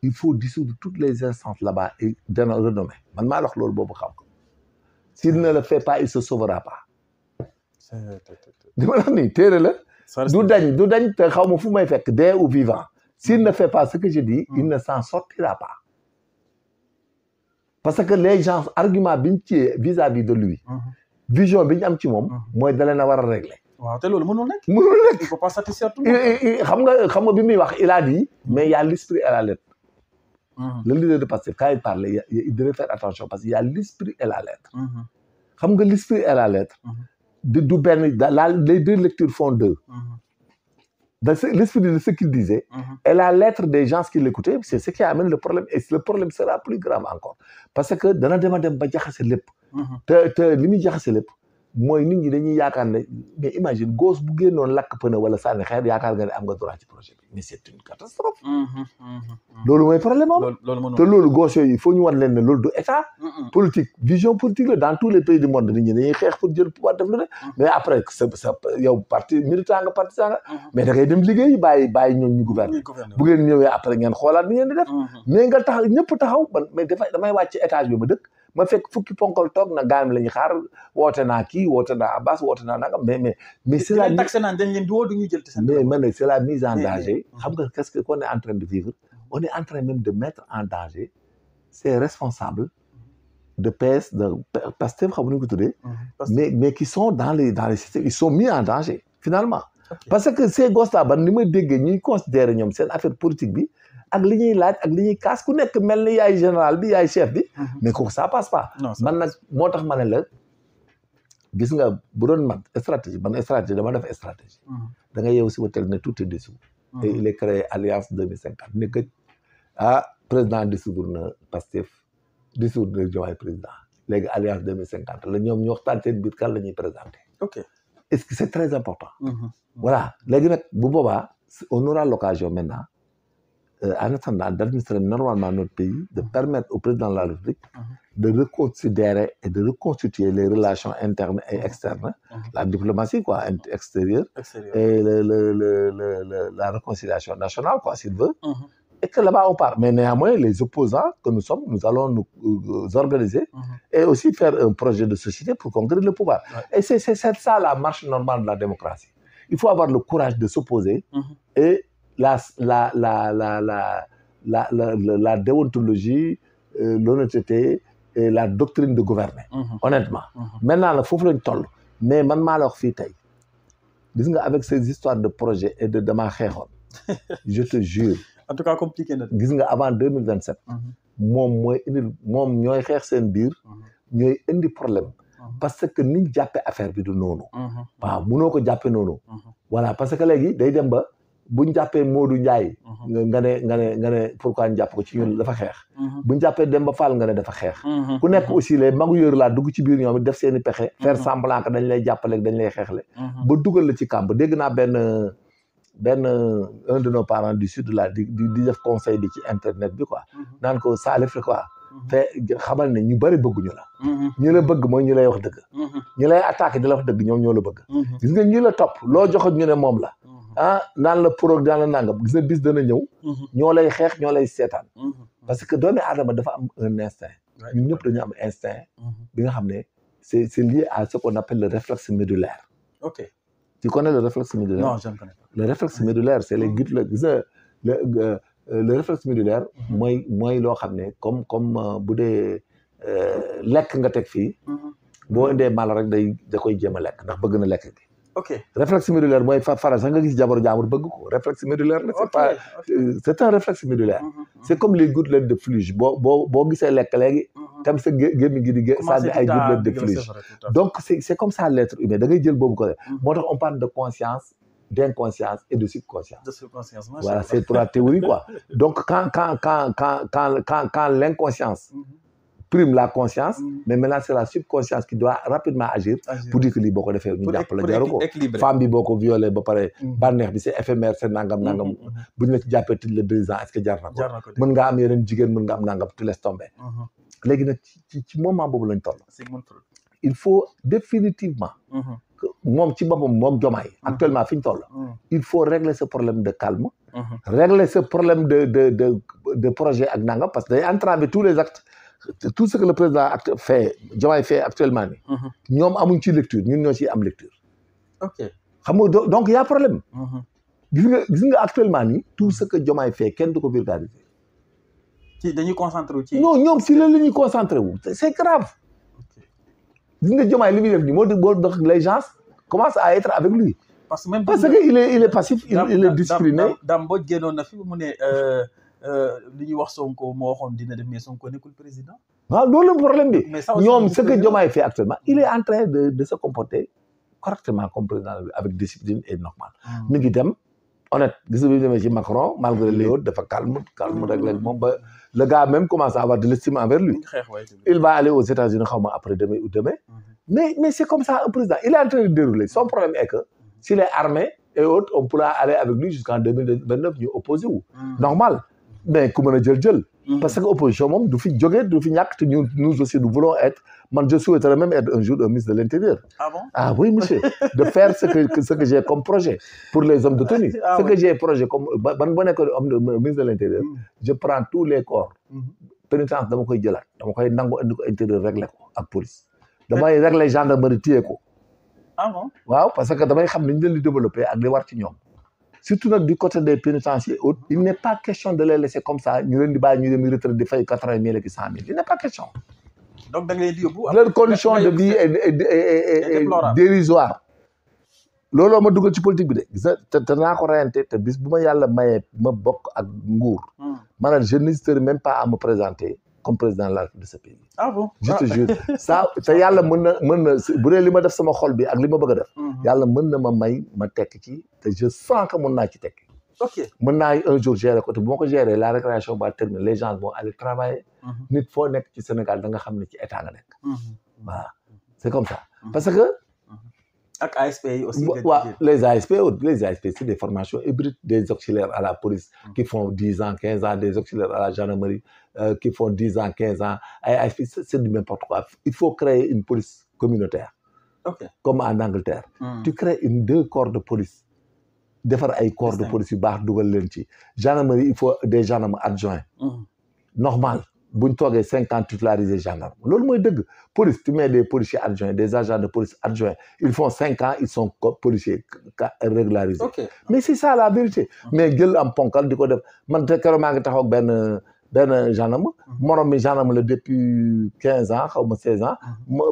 il faut dissoudre toutes les instances là-bas et dana renommer man maa wax loolu boobu xam ko s'il ne le fait pas il se sauvera pas di ma wax nii téere la du dañ te xaw ma fu may fekk dee ou vivant s'il ne fait pas ce que je dis il ne s'en sortira pas parce que les gens argument biñ ci vis-à-vis de lui vision bi ñu am ci moom mooy da leen a war a régler
waaw te loolu mënul nekk il faut pas satisfaire tout
xam nga bi muy wax il a dit mais il y a l'esprit et la lettre le leader de Pastef quand il parle il devait faire attention parce qu'il y a l'esprit et la lettre xam nga l'esprit et la lettre du benn les deux lectures font deux l'esprit de ce qu'il disait et la lettre des gens qui l'écoutaient c'est ce qui amène le problème et le problème sera plus grave encore parce que dana dem ba jaxase lépp te li muy jaxase lépp mooy nit ñi dañuy yaakaar ne mais imagine gauche bu génnoon lakk pneu wala sànni xeer yaakaar nga ne am nga droit ci projet bi mais c'est une catastrophe loolu mooy problème am te loolu gauche yooyu il faut ñu wan leen ne loolu du état politique vision politique la dans tous les pays du monde nit ñi dañuy xeex pour jël pouvoir def lu ne mais après sa yow parti militant nga partisan nga mais da ngay dem liggéey bàyyi ñoom ñu gouverner bu ngeen ñëwee après ngeen xoolaat ni ngeen di def mais nga tax ñëpp taxaw mais damay wàcc ci étage bi ma dëkk ma fekk fukki ponkal toog na gaam la ñuy xaar woote naa kii woote naa Abbas woote naa nangam mais c'est la
taxe naan dañ leen di woo duñu jël
mais man c'est la mise en danger xam nga qu'est-ce que qu'on est en train de vivre on est en train même de mettre en danger ces responsables de PS de Pastef xam nga ko tuddee mais qui sont dans les systèmes ils sont mis en danger finalement parce que ces gosses là ban ni ma déggee ñuy considérer ñoom seen affaire politique bi ak li ñuy laaj ak li ñuy kaas ku nekk mel ni yaay général bi yaay chef bi mais kooku ça passe pas man nag moo tax ma ne la gis nga bu doon man stratégie dama def stratégie da nga yeewu si ba tel ne tout est dessous et il est créé alliance 2050 ne que président dissoudre na Pastef dissoudre na Diomaye président léegi alliance 2050 la ñoom ñu waxtaan seen biir kan la ñuy présenter est-ce que c'est très important voilà léegi nag bu boobaa on aura l'occasion maintenant en attendant d'administrer normalement notre pays, de permettre au président de la République de reconsidérer et de reconstituer les relations internes et externes, la diplomatie quoi, extérieure, et la réconciliation nationale, quoi, s'il veut, et que là-bas on part. Mais néanmoins, les opposants que nous sommes, nous allons nous organiser et aussi faire un projet de société pour conquérir le pouvoir. Et c'est ça la marche normale de la démocratie. Il faut avoir le courage de s'opposer et la déontologie, l'honnêteté et la doctrine de gouverner, honnêtement. Maintenant, il faut faire une tolle. Mais man maa la wax fii tey gis nga avec ces histoires de projet et de damaa xeexoon je te jure.
en tout cas compliqué na.
gis nga avant 2027. moom mooy indi moom ñooy xeex seen biir. ñooy indi problème. parce que niñ jàppee affaire bi du noonu. waaw munoo ko jàppee noonu. voilà parce que léegi day dem ba buñ jàppee Modou Ndiaye. nga ne pourquoi ñu jàpp ko ci ñun dafa xeex. buñ jàppee Demba Fall nga ne dafa xeex. ku nekk aussi les magu yër laa dugg ci biir ñoom it def seen i pexe. faire semblant que dañ lay jàppale dañ lay xeexle. ba dugal la ci kàmb dégg naa benn un de nos parents du sud là di def conseil bi ci internet bi quoi. naan ko Salif quoi. te xamal ne ñu bëri bëgguñu la. ñi la bëgg mooy ñu lay wax dëgg. ñi lay attaqué di la wax dëgg ñoom ñoo la bëgg. gis nga ñi la topp loo joxoon ñu ne moom la. ah naan la pro daan la nangam gis nga bis dana ñëw. ñoo lay xeex ñoo lay seetaan. parce que doomi aadama dafa am un instinct. ñun ñëpp dañu am instinct. bi nga xam ne c'est lié à ce qu'on appelle le réflexe médulaire.
ok
tu connais le réflexe médulaire?
Non, je ne connais pas.
Le réflexe médulaire c'est les guides le réflexe médulaire mooy loo xam ne comme bu dee lekk nga teg fii boo indee mala rek da koy jéem a lekk ndax bëgg na lekk bi.
ok
réflexe médulaire mooy faral sax nga gis jabaru jaamur bëgg ko réflexe médulaire la c'est pas c'est un réflexe médulaire. C'est comme les gouttelettes de fluge boo gisee lekk léegi tam sa gémmiñ gi di sànni ay gouttelettes de fluge. Donc c'est comme ça l'être humain da ngay jël boobu ko moo tax on parle de conscience, d'inconscience et de subconscience.
De subconscience.
Voilà, c'est trois théories quoi. Donc quand l'inconscience prime la conscience, mais maintenant c'est la subconscience qui doit rapidement agir pour dire que lii boo ko defee ñu jàpp la jaru ko. Femme bi boo ko violé ba pare bànneex bi c'est éphémère c'est nangam bu ñu la ci jàppee tëj la 2 ans est-ce que jar na ko. mën nga am yeneen jigéen mën nga am nangam tu laisses tomber. léegi nag ci moment boobu lañ toll. Il faut définitivement moom ci boppam moom Diomaye actuellement fi ñu toll il faut régler ce problème de calme régler ce problème de projet ak nangam parce que day entraver tous les actes tout ce que le président fait Diomaye fait actuellement ni ñoom amuñ ci lecture ñun ñoo ciy am lecture.
ok
xam nga donc y a problème. gis nga actuellement ni tout ce que Diomaye fait kenn du ko vulgariser.
ci dañuy concentré wu ci.
non ñoom si la ñuy concentré wu c'est grave. gis nga Diomaye li muy def nii moo tax les gens commencent à être avec lui. parce que il est passif il est discipliné.
Dame Mbodj génnoon na fi mu ne li ñuy wax Sonko moo waxoon dina def mais Sonko nekkul président.
waaw loolu la problème bi. ñoom ce que Diomaye fait actuellement il est en train de se comporter correctement comme président avec discipline et normal. mi ngi dem honnête gis nga bi demee ci Macron malgré les autres dafa calme rek léegi moom ba le gars même commence à avoir de l'estime envers lui. Il va aller aux États-Unis xaw ma après demain ou demain. Mais c'est comme ça un président il est en train de dérouler son problème est que s'il est armé et autres on pourra aller avec lui jusqu'en 2029 ñu opposé wu. normal mais ku mën a jël. parce que opposition moom du fi jógee du fi ñàkk te nous aussi nous voulons être man je souhaiterais même être un jour un ministre de l'Intérieur.
Ah bon?
Ah oui monsieur de faire ce que j'ai comme projet pour les hommes de tenue. Ce que j'ai projet comme ban boo nekk ministre de l'Intérieur. Je prends tous les corps. pénitence dama koy jëlaat dama koy nangu indi ko intérieur réglé ko ak police. damay réglé gendarmerie téye ko.
Ah bon?
waaw parce que damay xam ni ñu leen di développer ak li war ci ñoom. surtout nag du côté des pénitenciers autres il n'est pas question de les laisser comme ça ñu leen di bàyyi ñu dem retraite di fay 80 000 ak 100 000 il n'est pas question.
donc da nga leen di yóbbu.
leur condition de vie est dérisoire. looloo ma dugal ci politique bi de gis nga te naa ko reyante te bis bu ma yàlla mayee ma bokk ak nguur. maanaam je n'hésiterai même pas à me présenter comme président de la République de ce pays.
Ah bon?
Je te jure ça te yàlla mën na bu dee li ma def sama xol bi ak li ma bëgg a def. yàlla mën na ma may ma tekk ci te je sens que mën naa ci tekk.
ok
mën naa un jour gérer ko te bu ma ko gérer la récréation va terminer les gens vont aller travailler. nit foo nekk ci Sénégal da nga xam ne ci état nga nekk. voilà c'est comme ça parce que.
ak ASP yi aussi.
waaw les ASP c'est des formations hybrides des auxiliaires à la police. qui font 10 ans 15 ans des auxiliaires à la gendarmerie qui font 10 ans 15 ans ay ASP c'est du n'importe quoi il faut créer une police communautaire.
ok
comme en Angleterre. tu crées 2 corps de police. defar ay corps de police yu baax dugal leen ci gendarmerie il faut des gendarmes adjoints. normal. buñ toogee 50 titularisés gendarmes loolu mooy dëgg police tu mets des policiers adjoints des agents de police adjoints ils font 5 ans ils sont policiers régularisés. mais c'est ça la vérité. mais jël am ponkal di ko def man te keroog maa ngi taxaw ak benn gendarme morom mi gendarme la depuis 15 ans xaw ma 16 ans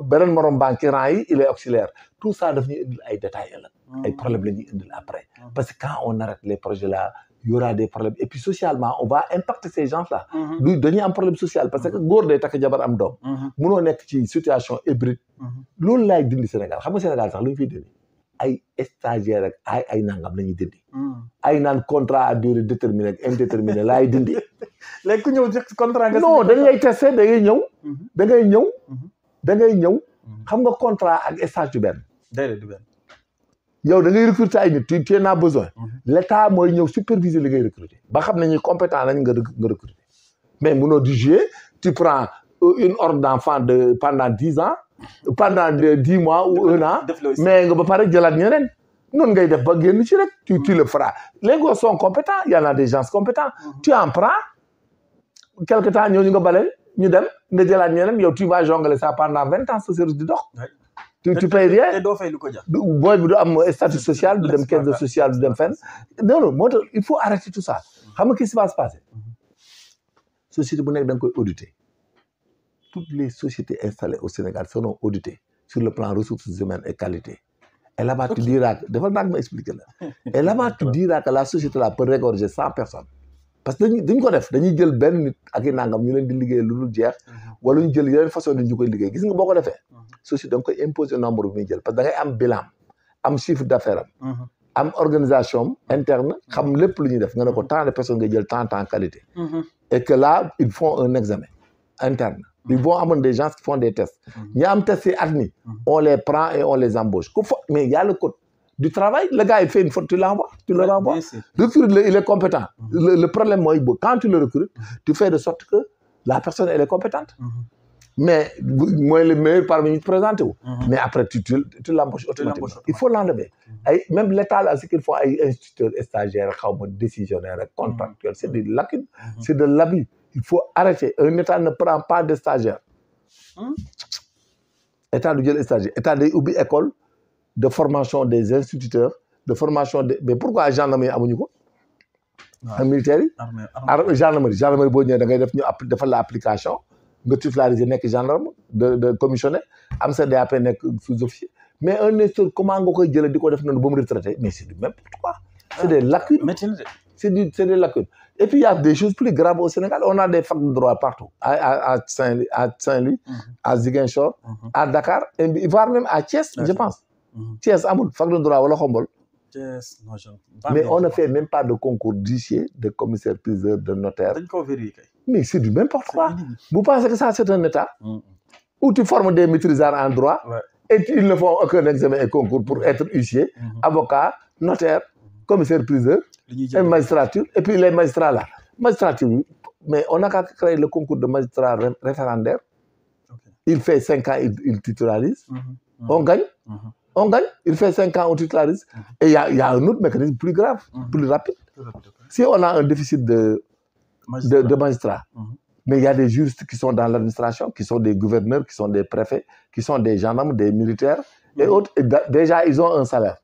beneen morom banque rang yi il est auxiliaire tout ça daf ñuy indil ay détails ay problèmes la ñuy indil après parce que quand on arrête les projets là il y aura des problèmes et puis socialement on va impacter ces gens là dañuy am problème social parce que góor day takk jabar am doom munoo nekk ci situation hybride loolu laay dindi Sénégal xam nga Sénégal sax lu ñu fiy dindi ay stagiaire ak ay nangam la ñuy dindi ay naan contrat à durée déterminée ak indéterminée laay dindi
léegi ku ñëw ci contrat nga
non dañ lay testé da ngay ñëw xam nga contrat ak stage du benn
déedéet du benn
yow da ngay recruter ay nit tu en as besoin l'état mooy ñëw superviser li ngay recruter ba xam ne ñi compétent nañ nga recruter mais munoo di jouer tu prends une horde d'enfants pendant 10 ans pendant 10 mois ou 1 an mais nga ba pare jëlaat ñeneen noonu ngay def ba génn ci rek tu le feras les gars sont compétents il y en a des gens compétents tu en prends quelque temps ñooñu nga baleel ñu dem nga jëlaat ñeneen yow tu vas jongler ça pendant 20 ans sa service di dox tu payes rien
te doo fay lu ko jar
booy bi du am statut social du dem caisse de social du dem fenn non moo tax il faut arrêter tout ça xam nga qu'est-ce qui va se passer société bu nekk da nga koy auditer toutes les sociétés installées au Sénégal seront auditées sur le plan ressources humaines et qualité et là-bas tu diras que dafa naag ma expliquer la et là-bas tu diras que la société là peut regorger 100 personnes parce que dañ ko def dañuy jël benn nit ak i nangam ñu leen di liggéey lu dul jeex wala ñu jël yeneen façon ñu koy liggéey gis nga boo ko defee société da nga koy imposer nombre bi muy jël parce que da ngay am bilan am chiffre d'affaires am organisation interne xam lépp lu ñuy def nga ne ko tant de personnes nga jël tant qualité et que là ils font un examen interne ils vont avoir des gens qui font des tests ñi am test yi admis on les prend et on les embauche mais il y a le code du travail le gars il fait une faute tu le renvoies recrute-le il est compétent le problème mooy quand tu le recrutes tu fais de sorte que la personne elle est compétente mais mooy le meilleur parmi ñu présenté wu mais après tu l'embauches automatiquement il faut l'enlever ay même l'état là ce qu'il faut ay instituteurs stagiaires xaw ma décisionnaires ak contractuels c'est des lacunes c'est de l'abus il faut arrêter un état ne prend pas de stagiaires état du jël stagiaire état day ubbi école de formation des instituteurs de formation mais pourquoi gendarmerie amuñu ko militaires yi gendarmerie boo ñëwee da ngay def ñu defal la application nga titularisé nekk gendarme de commissionné am sa DAP nekk sous-officier mais un instructeur comment nga koy jëlee di ko def noonu ba mu retraité mais c'est du n'importe quoi c'est des lacunes c'est des lacunes et puis il y a des choses plus graves au Sénégal on a des facs de droit partout à Saint-Louis à Ziguinchor à Dakar et voire même à Thiès je pense Thiès amul fac de droit wala Xombol mais on ne fait même pas de concours d'huissier de commissaire priseur de notaire mais c'est du n'importe quoi vous pensez que ça c'est un état où tu formes des maîtrisards en droit et ils ne font aucun examen et concours pour être huissier avocat notaire commissaire priseur et magistrature et puis les magistrats là magistrature mais on n'a qu'à créer le concours de magistrat référendaire il fait 5 ans il titularise on gagne il fait 5 ans on titularise et il y a un autre mécanisme plus grave plus rapide si on a un déficit de magistrats mais il y a des juristes qui sont dans l'administration qui sont des gouverneurs qui sont des préfets qui sont des gendarmes des militaires et autres et déjà ils ont un salaire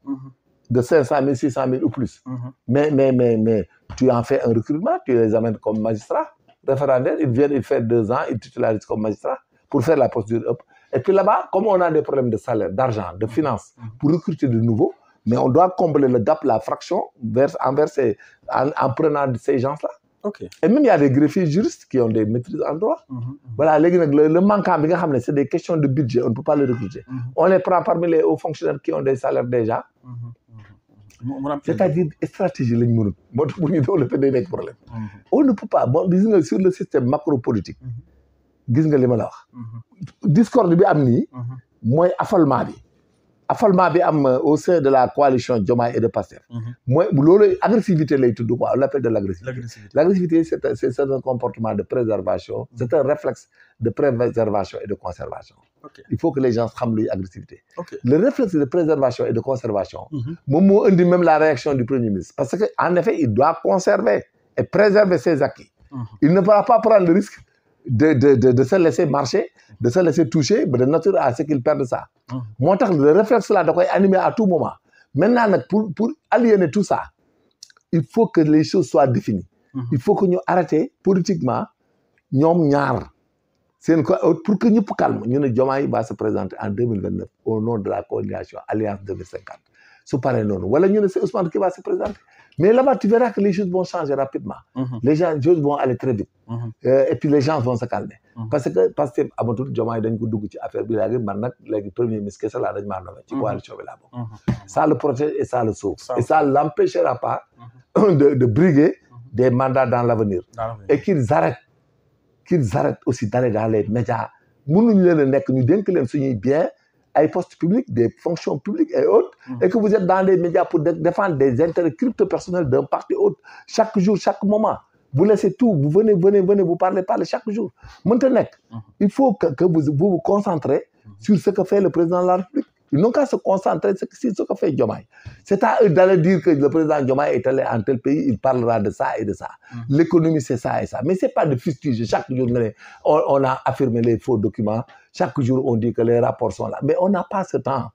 de 500 000 600 000 ou plus mais tu en fais un recrutement tu les amènes comme magistrats référendaires ils viennent ils font 2 ans ils titularisent comme magistrats pour faire la procédure et puis là-bas comme on a des problèmes de salaire d'argent de finances pour recruter de nouveaux mais on doit combler le gap la fraction en prenant ces gens-là et même il y a des greffiers juristes qui ont des maîtrises en droit voilà léegi nag le manquant bi nga xam ne c'est des questions de budget on ne peut pas les recruter on les prend parmi les hauts fonctionnaires qui ont des salaires déjà c'est-à-dire stratégie lañ mënul moo tax bu ñu développer day nekk problème on ne peut pas bon gis nga sur le système macro-politique gis nga li ma la wax discorde bi am nii mooy affolement bi am au sein de la coalition Diomaye et de Pastef mooy loolu agressivité lay tudd quoi on l'appelle de l'agressivité c'est un comportement de préservation c'est un réflexe de préservation et de conservation il faut que les gens xam luy agressivité le réflexe de préservation et de conservation moom moo indi même la réaction du Premier ministre parce que en effet il doit conserver et préserver ses acquis il ne pourra pas prendre le risque de se laisser marcher de se laisser toucher de nature à ce qu'il perde ça moo tax le réflexe là da koy animer à tout moment maintenant nag pour aliéner tout ça il faut que les choses soient définies il faut que ñu arrêter politiquement ñoom ñaar seen ko pour que ñëpp calme ñu ne Diomaye va se présenter en 2029 au nom de la coalition Alliance 2050 su paree noonu wala ñu ne c'est Ousmane qui va se présenter mais là-bas tu verras que les choses vont changer rapidement. Les choses vont aller très vite. Et puis les gens vont se calmer. parce que amatul Diomaye dañ ko dugg ci affaire bi léegi man nag léegi premier ministre kese laa dañ maa nommé ci coalition bi laa bokk. Ça le protège et ça le sauve. Et ça l'empêchera pas de briguer des mandats dans l'avenir. Et qu'ils arrêtent aussi d'aller dans les médias mënuñu leen a nekk ñu dénk leen suñuy bien ay postes publics des fonctions publiques et autres et que vous êtes dans les médias pour défendre des intérêts crypto-personnels d'un parti autre chaque jour chaque moment vous laissez tout vous venez vous parlez chaque jour mënta nekk il faut que vous vous concentrez sur ce que fait le président de la République. Ils n'ont qu'à se concentrer sur ce que fait Diomaye. C'est à eux d'aller dire que le président Diomaye est allé en tel pays, il parlera de ça et de ça. L'économie, c'est ça et ça. Mais ce n'est pas de fustiger. Chaque jour, on a affirmé les faux documents. Chaque jour, on dit que les rapports sont là. Mais on n'a pas ce temps.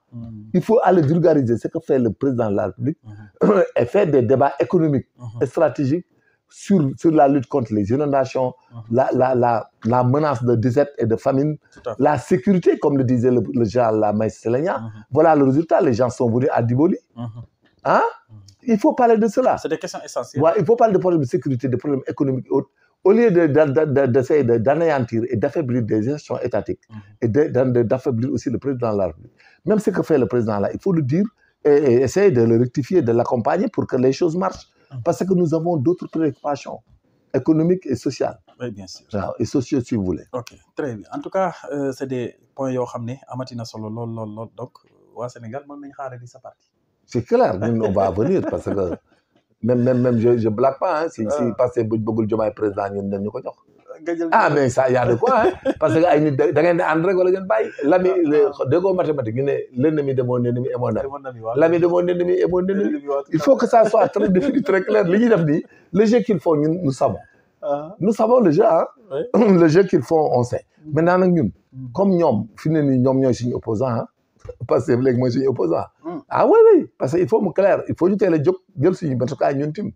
Il faut aller vulgariser ce que fait le président de la République et faire des débats économiques et stratégiques sur la lutte contre les inondations, la menace de disette et de famine, la sécurité, comme le disait le général Maïs Selenia. Voilà le résultat. Les gens sont venus à Diboli. Hein? Il faut parler de cela.
C'est des questions essentielles.
Ouais, il faut parler de problèmes de sécurité, de problèmes économiques et autres. Au lieu d'essayer d'anéantir et d'affaiblir des gestions étatiques et d'affaiblir aussi le président de la République. Même ce que fait le président là, il faut le dire et essayer de le rectifier, de l'accompagner pour que les choses marchent. Parce que nous avons d'autres préoccupations économiques et sociales.
Oui, bien sûr.
Et sociaux, si vous voulez.
Ok, très bien. En tout cas, c'est des points yoo xam ne amati na solo lool donc waa Sénégal mën nañu xaarandi sa parti.
C'est clair, nous, on va venir parce que même je blague pas, hein, si parce que bëggul Diomaye président ñun dañ ñu ko jox. Ah mais ça y a de quoi hein parce que ay nit da ngeen di ànd rek wala ngeen bàyyi l'ami déggoo mathématique ñu ne l'ennemi de mon ennemi est mon ami l'ami de mon ennemi est mon ennemi il faut que ça soit très défini très clair li ñuy def nii le jeu qu'ils font ñun nous savons le jeu hein le jeu qu'ils font on sait maintenant nag ñun comme ñoom fi ne nii ñoom ñooy suñu opposant hein parce que léegi mooy suñu opposant ah oui parce que il faut mu clair il faut ñu teel a jóg jël suñu matukaay ñun tim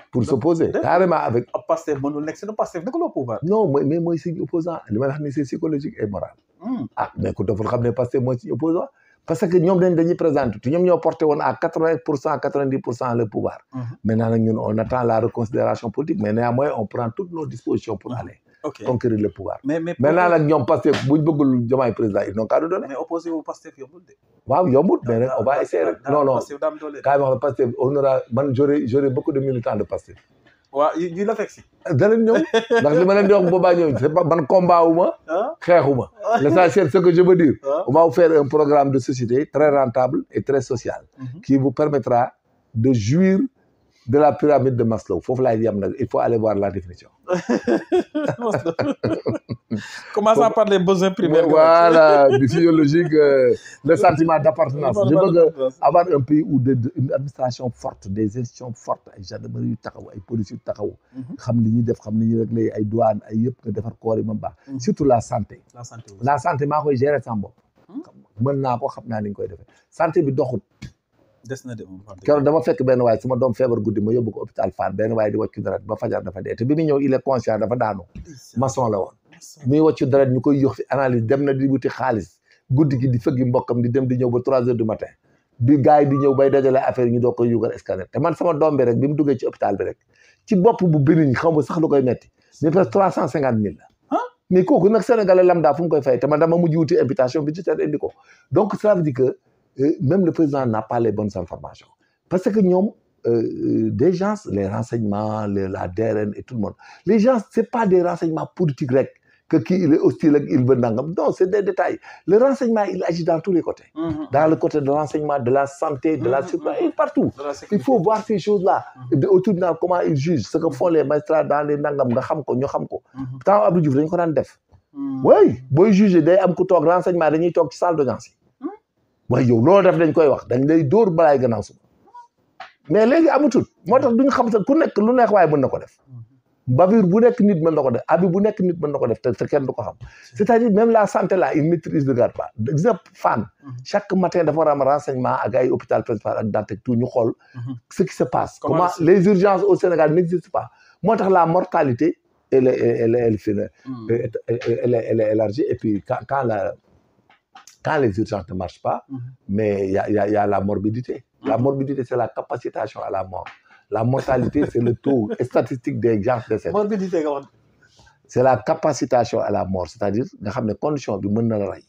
pour s'opposer carrément avec.
Pastef mënul nekk c'est Pastef nekk le pouvoir.
non mais mooy suñu opposant li ma wax ni c'est psychologique et moral. Ah mais ku deful xam ne Pastef mooy suñu opposant parce que ñoom dañuy présenter te ñoom ñoo porté woon à 80% 90% le pouvoir. Maintenant nag ñun on attend la reconsidération politique mais néanmoins on prend toutes nos dispositions pour aller. Conquérir le pouvoir. Mais maintenant nag ñoom Pastef buñ bëggul Diomaye président ils n'ont qu'à nous donner.
Mais opposé wu Pastef yombul de.
waaw yombul mais nag on va essayer rek. non kaay wax la Pastef on aura man j'aurai beaucoup de militants de Pastef.
waaw yu la fekk si.
danañ ñëw ndax li ma leen di wax boobaa ñëw c'est pas man combat wu ma. xeexuma. L'essentiel ce que je veux dire. On va vous faire un programme de société très rentable et très social. Qui vous permettra de jouir de la pyramide de Maslow foofu laay yam nag il faut aller voir la définition.
Commençons par les besoins primaires.
Voilà, physiologique, le sentiment d'appartenance. Je veux avoir un pays où une administration forte, des institutions fortes, ay gendarmerie yu taxaw, ay police yu taxaw, xam li ñuy def, xam li ñuy réglé, ay douane, ay yëpp nga defar koor yi ma baax. Surtout la santé. La santé maa koy gérer sama bopp. Mën naa ko xam naa ni ñu koy defee. Santé bi doxut.
des na de moom
keroog dama fekk benn waay sama doom feebar guddi ma yóbbu ko hôpital Fann benn waay di wàccu deret ba fajar dafa dee te bi muy ñëw il est conscient dafa daanu maçon la woon muy wàccu deret ñu koy yox fi analyse dem na di wuti xaalis guddi gi di fëggi mbokkam di dem di ñëw ba 3 heures du matin bi gars yi di ñëw bay dajale affaire ñu doo koy yugal scanner te man sama doom bi rek bi mu duggee ci hôpital bi rek ci bopp bu béniñ xaw ma sax lu koy metti mais presque 350 000 la mais kooku nag sénégalais lambda fu mu koy fay te man dama mujj wuti invitation bi ci ter indi ko donc ça veut dire que même le président n'a pas les bonnes informations. Parce que nous, des gens, les renseignements, la DRN et tout le monde, les gens, ce n'est pas des renseignements politiques que qui il est hostile, il veut n'angam. Non, c'est des détails. Le renseignement, il agit dans tous les côtés. Dans le côté de l'enseignement, de la santé, de la sécurité, partout. Il faut voir ces choses-là. Au tribunal, comment ils jugent, ce que font les magistrats dans les nangam, tant Abdou Diouf, dañ ko daan def. Oui, boy juger, day am ku tok renseignement, dañuy tok ci salle d'audience. waaye yow loolu def dañ koy wax dañ lay dóor balaay gannaaw suba mais léegi amatul moo tax duñ xam sax ku nekk lu neex waaye mën na ko def bavure bu nekk nit mën na ko def abi bu nekk nit mën na ko def te kenn du ko xam c'est-à-dire même la santé là il maîtrise le garde pas exemple Fann chaque matin dafa war a am renseignement ak ay hôpital principal ak Dantec tout ñu xool ce qui se passe comment les urgences au Sénégal n'existent pas moo tax la mortalité elle est élargie. Et puis, quand les urgences ne marchent pas, mais il y a la morbidité. La morbidité, c'est la capacitation à la mort. La mortalité, c'est le taux statistique des gens décédés.
Morbidité,
c'est la capacitation à la mort, c'est-à-dire nga xam ne condition bi mën na la rey.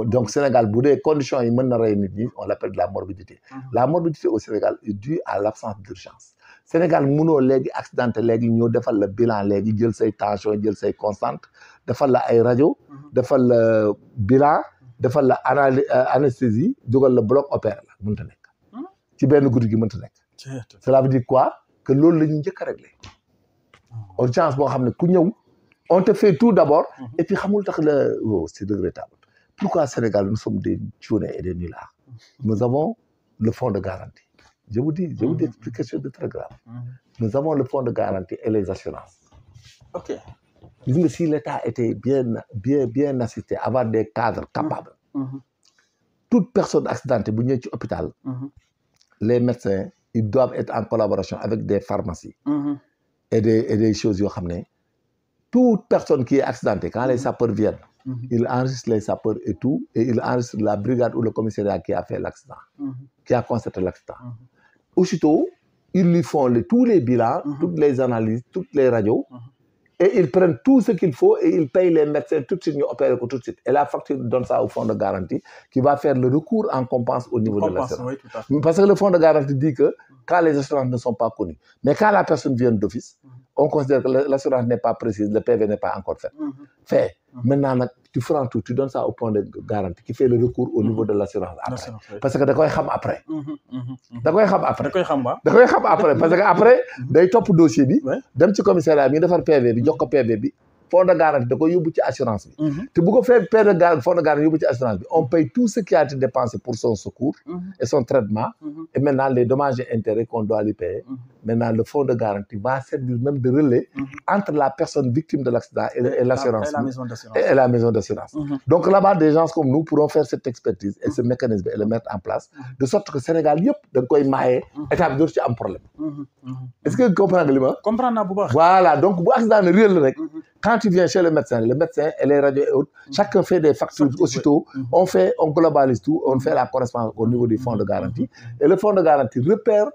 Donc Sénégal bu dee condition yi mën na rey nit ñi on l'appelle de la morbidité. La morbidité au Sénégal est due à l'absence d'urgence. Sénégal mënoo léegi accidenté léegi ñëw defal la bilan léegi jël say tension jël say constante defal la ay rajo defal la bilan defal la anesthésie dugal la bloc opératoire la mënta nekk ci benn guddi gi mënta nekk. Cela veut dire quoi que loolu la ñu njëkk a réglé. Urgence boo xam ne ku ñëw on te fait tout d'abord et puis xamul tax la c'est regrettable. Pourquoi Sénégal nous sommes des chônés et des nullards? Nous avons le fonds de garantie. Je vous dis quelque chose de très grave. Nous avons le fonds de garantie et les assurances.
Ok.
Si l'État était bien assisté, avoir des cadres capables, toute personne accidentée bu ñëw ci hôpital, les médecins ils doivent être en collaboration avec des pharmacies et des choses yoo xam ne toute personne qui est accidentée, quand les sapeurs viennent, ils enregistrent les sapeurs et tout, et ils enregistrent la brigade ou le commissariat qui a fait l'accident, qui a constaté l'accident. Aussitôt, ils lui font tous les bilans, toutes les analyses, toutes les radios, et ils prennent tout ce qu'il faut et ils payent les médecins tout de suite, ils opèrent tout de suite. Et la facture donne ça au fonds de garantie qui va faire le recours en compense au niveau de l'assurance. Oui, parce que le fonds de garantie dit que quand les assurances ne sont pas connues, mais quand la personne vient d'office, on considère que l'assurance n'est pas précise, le PV n'est pas encore fait. Maintenant, tu feras tout, tu donnes ça au fonds de garantie qui fait le recours au niveau de l'assurance après. Parce que da koy xam après. Da koy xam après. Parce que après, day topp dossier bi, dem ci commissariat bi defar PV bi, jox ko PV bi, fonds de garantie da koy yóbbu ci assurance bi. Te bu ko fee fonds de garantie yóbbu ci assurance bi, on paye tout ce qui a été dépensé pour son secours et son traitement. Et maintenant, les dommages et intérêts qu'on doit lui payer. Maintenant, le fonds de garantie va servir même de relais entre la personne victime de l'accident et l'assurance. Et la maison d'assurance. Donc là-bas, des gens comme nous pourront faire cette expertise et ce mécanisme et le mettre en place, de sorte que Sénégal yëpp da koy maye, état bi dootu ci am problème. Est-ce que vous comprenez li ma?
Comprendre bu baax.
Voilà, donc bu accident ne réel rek, quand tu viens chez le médecin et les radios et autres, chacun fait des factures aussitôt, on globalise tout, on fait la correspondance au niveau du fonds de garantie, et le fonds de garantie repère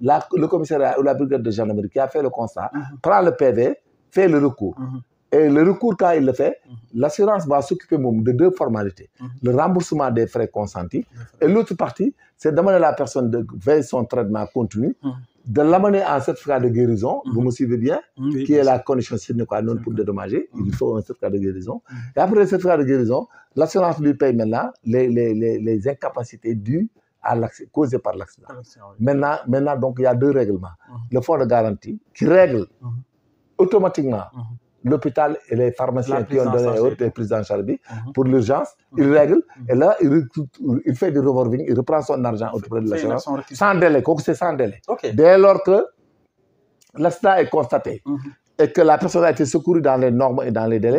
le commissariat ou la brigade de gendarmerie qui a fait le constat, prend le PV, fait le recours. Et le recours, quand il le fait, l'assurance va s'occuper de deux formalités. Le remboursement des frais consentis. Et l'autre partie, c'est d'amener la personne de veiller son traitement continu, de l'amener en certificat de guérison, vous me suivez bien, qui est la condition sine qua non pour dédommager. Il faut un certificat de guérison. Et après le certificat de guérison, l'assurance lui paye maintenant les incapacités dues causées par l'accident. Maintenant, donc, il y a deux règlements. Le fonds de garantie qui règle automatiquement l'hôpital et les pharmaciens qui ont donné les prises en charge pour l'urgence, il règle et là, il fait du revolving, il reprend son argent auprès de l'assurance sans délai, c'est sans délai. Dès lors que l'accident est constaté et que la personne a été secourue dans les normes et dans les délais,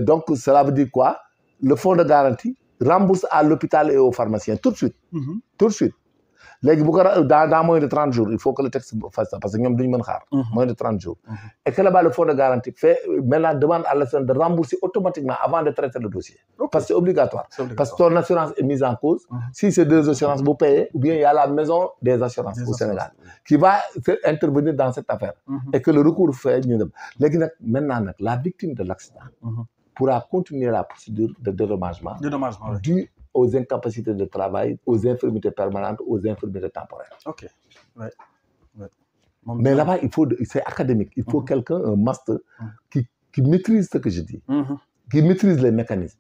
donc cela veut dire quoi? Le fonds de garantie rembourse à l'hôpital et aux pharmaciens tout de suite. Tout de suite. Dans moins de 30 jours, il faut que le texte fasse ça parce que nous avons moins de 30 jours. Et que là-bas, le fonds de garantie fait maintenant demande à l'assurance de rembourser automatiquement avant de traiter le dossier. Parce que c'est obligatoire. Parce que ton assurance est mise en cause. Si c'est deux assurances, vous payez, ou bien il y a la maison des assurances au Sénégal qui va intervenir dans cette affaire. Et que le recours fait. Maintenant, la victime de l'accident pourra continuer la procédure de dédommagement dû aux incapacités de travail, aux infirmités permanentes, aux infirmités temporaires. Mais là-bas, c'est académique. Il faut quelqu'un, un master, qui maîtrise ce que je dis, qui maîtrise les mécanismes,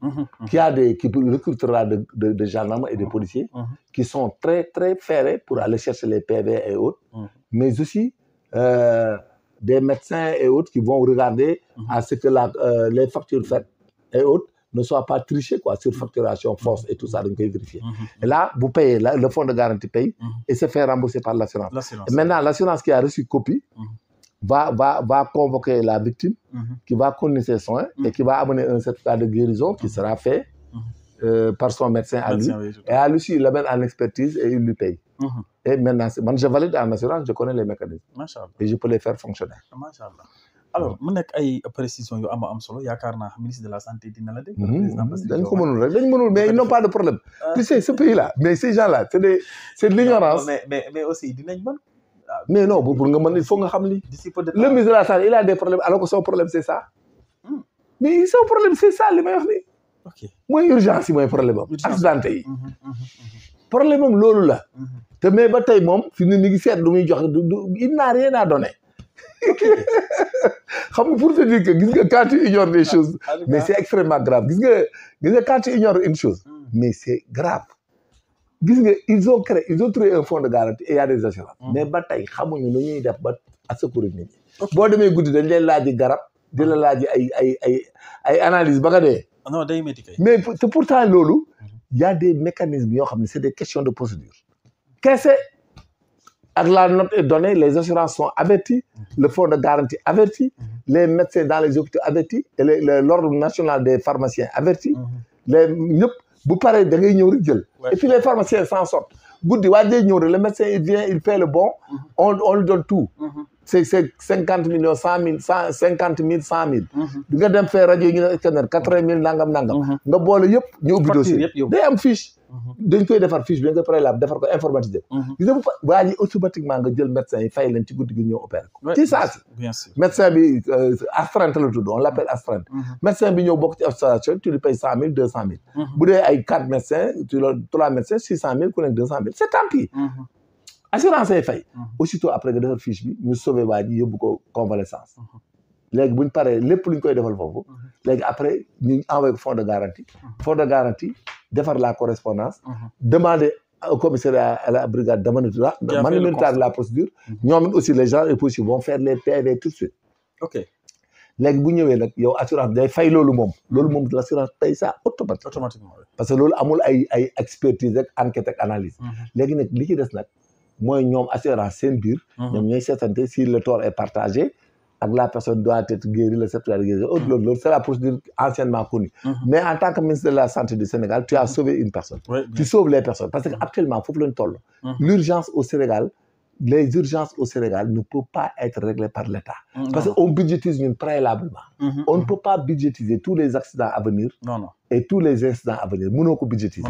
qui recrutera de gendarmes et de policiers qui sont très, très ferrés pour aller chercher les PV et autres, mais aussi des médecins et autres qui vont regarder à ce que les factures faites et autres ne soient pas trichées sur facturation, force et tout ça, donc vérifier. Et là, vous payez, le fonds de garantie paye et se fait rembourser par l'assurance. Maintenant, l'assurance qui a reçu copie va convoquer la victime qui va connaître ses soins et qui va amener un certificat de guérison qui sera fait par son médecin à lui. Et à lui, il l'amène en expertise et il lui paye. Et maintenant, je valide en assurance, je connais les mécanismes. Et je peux les faire fonctionner.
alors mu nekk ay précisions yu am solo yaakaar naa ministre de la santé dina la dégg.
dañ ko mënul rek dañ mënul mais ils n'ont pas de problème. tu sais ce pays là mais ces gens là c'est de l'ignorance.
mais aussi dinañ mën.
mais non pour nga mën il faut nga xam li. le ministre de la santé il a des problèmes alors que son problème c'est ça. mais son problème c'est ça li may wax nii.
ok
mooy urgence yi mooy problème am. accidenté yi. problème am loolu la. te mais ba tey moom fi mu ne mi ngi seet lu muy joxe il n'a rien à donner. xam nga pour te dire que gis nga quand tu ignores des choses mais c'est extrêmement grave gis nga quand tu ignores une chose mais c'est grave gis nga ils ont trouvé un fonds de garantie et il y a des assurances mais ba tey xamuñu nu ñuy def ba à secourir nit ñi boo demee guddi dañ leen laaji garab di la laaji ay analyse ba nga dee
non day métti kay
mais pourtant loolu il y a des mécanismes yoo xam ne c'est des questions de procédure kese ak la note est donnée les assurances sont averties le fonds de garantie averti les médecins dans les hôpitaux avertis et l'ordre national des pharmaciens avertis les ñëpp bu paree da ngay ñëw rek jël et puis les pharmaciens s'en sortent guddi waa day ñëw rek le médecin il vient il fait le bon on lui donne tout c'est 50 millions 100 000 50 000 100 000 di nga dem fee rajo yi ñu ne scanner 80 000 nangam nga boole yëpp ñu ubbi dossier day am fiche dañ koy defar fiche bi dañ koy préalable defar ko informatisé gis nga waa ji automatiquement nga jël médecin yi fay leen ci guddi gi ñëw opéré ko ci saa si médecin bi astreinte la tudd on l'appelle astreinte médecin bi ñëw bokk ci association tu lui payes 100 000 200 000 bu dee ay 4 médecins tu la 3 médecins 600 000 ku nekk 200 000 c'est tant pis assurance ay fay aussitôt après nga defar fiche bi ñu sauvé waa ji yóbbu ko convalescence léegi buñ paree lépp luñ koy defal foofu léegi après ñu envoyé ko fonds de garantie defar la correspondance demander au commissariat à la brigade militaire de la procédure ñoom aussi les gens et possible vont faire les PV tout de suite
ok
léegi bu ñëwee nag yow assurance day fay loolu moom l'assurance paye ça automatiquement parce que loolu amul ay expertise ak enquête ak analyse léegi nag li ci des nag mooy ñoom assurance seen biir ñoom ñooy seetante si le tort est partagé ak la personne doit être guérie le certificat de guérison loolu c'est la procédure anciennement connue mais en tant que ministre de la santé du Sénégal tu as sauvé une personne tu sauves les personnes parce que actuellement foofu lañ toll l'urgence au Sénégal les urgences au Sénégal ne peuvent pas être réglées par l'État parce qu'on budgétise ñun préalablement on ne peut pas budgétiser tous les accidents à venir et tous les incidents à venir mënoo ko budgétiser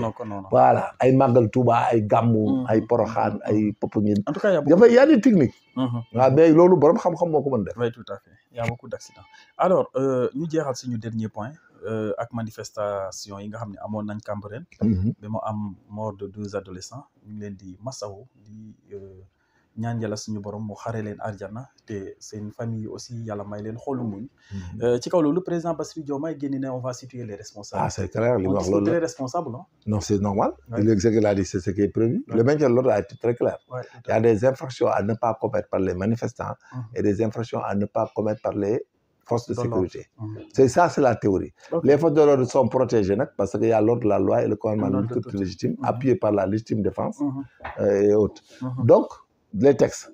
voilà ay Magal Touba ay Gammu ay Porokhane ay Popenguine
en tout cas
il y a des techniques waaw mais loolu borom xam-xam moo ko mën def
oui tout à fait il y a beaucoup d'accidents alors ñu jeexal suñu dernier point ak manifestation yi nga xam ne amoon nañ Cambérène ba mu am mort de 2 adolescents ñu ngi leen di masawu di ñaan yàlla suñu borom mu xare leen arjana te seen famille yi aussi yàlla may leen xolu muñ ci kaw loolu président Bassirou Diomaye génn ne on va situer les responsables.
Ah c'est clair li wax loolu
très responsable
non c'est normal ce qu'il a dit c'est ce qui est prévu le maintien de l'ordre a été très clair il y a des infractions à ne pas commettre par les manifestants et des infractions à ne pas commettre par les forces de sécurité c'est la théorie les forces de l'ordre sont protégées nag parce que y a l'ordre de la loi et le commandement de toute légitime appuyé par la légitime défense et autres donc les textes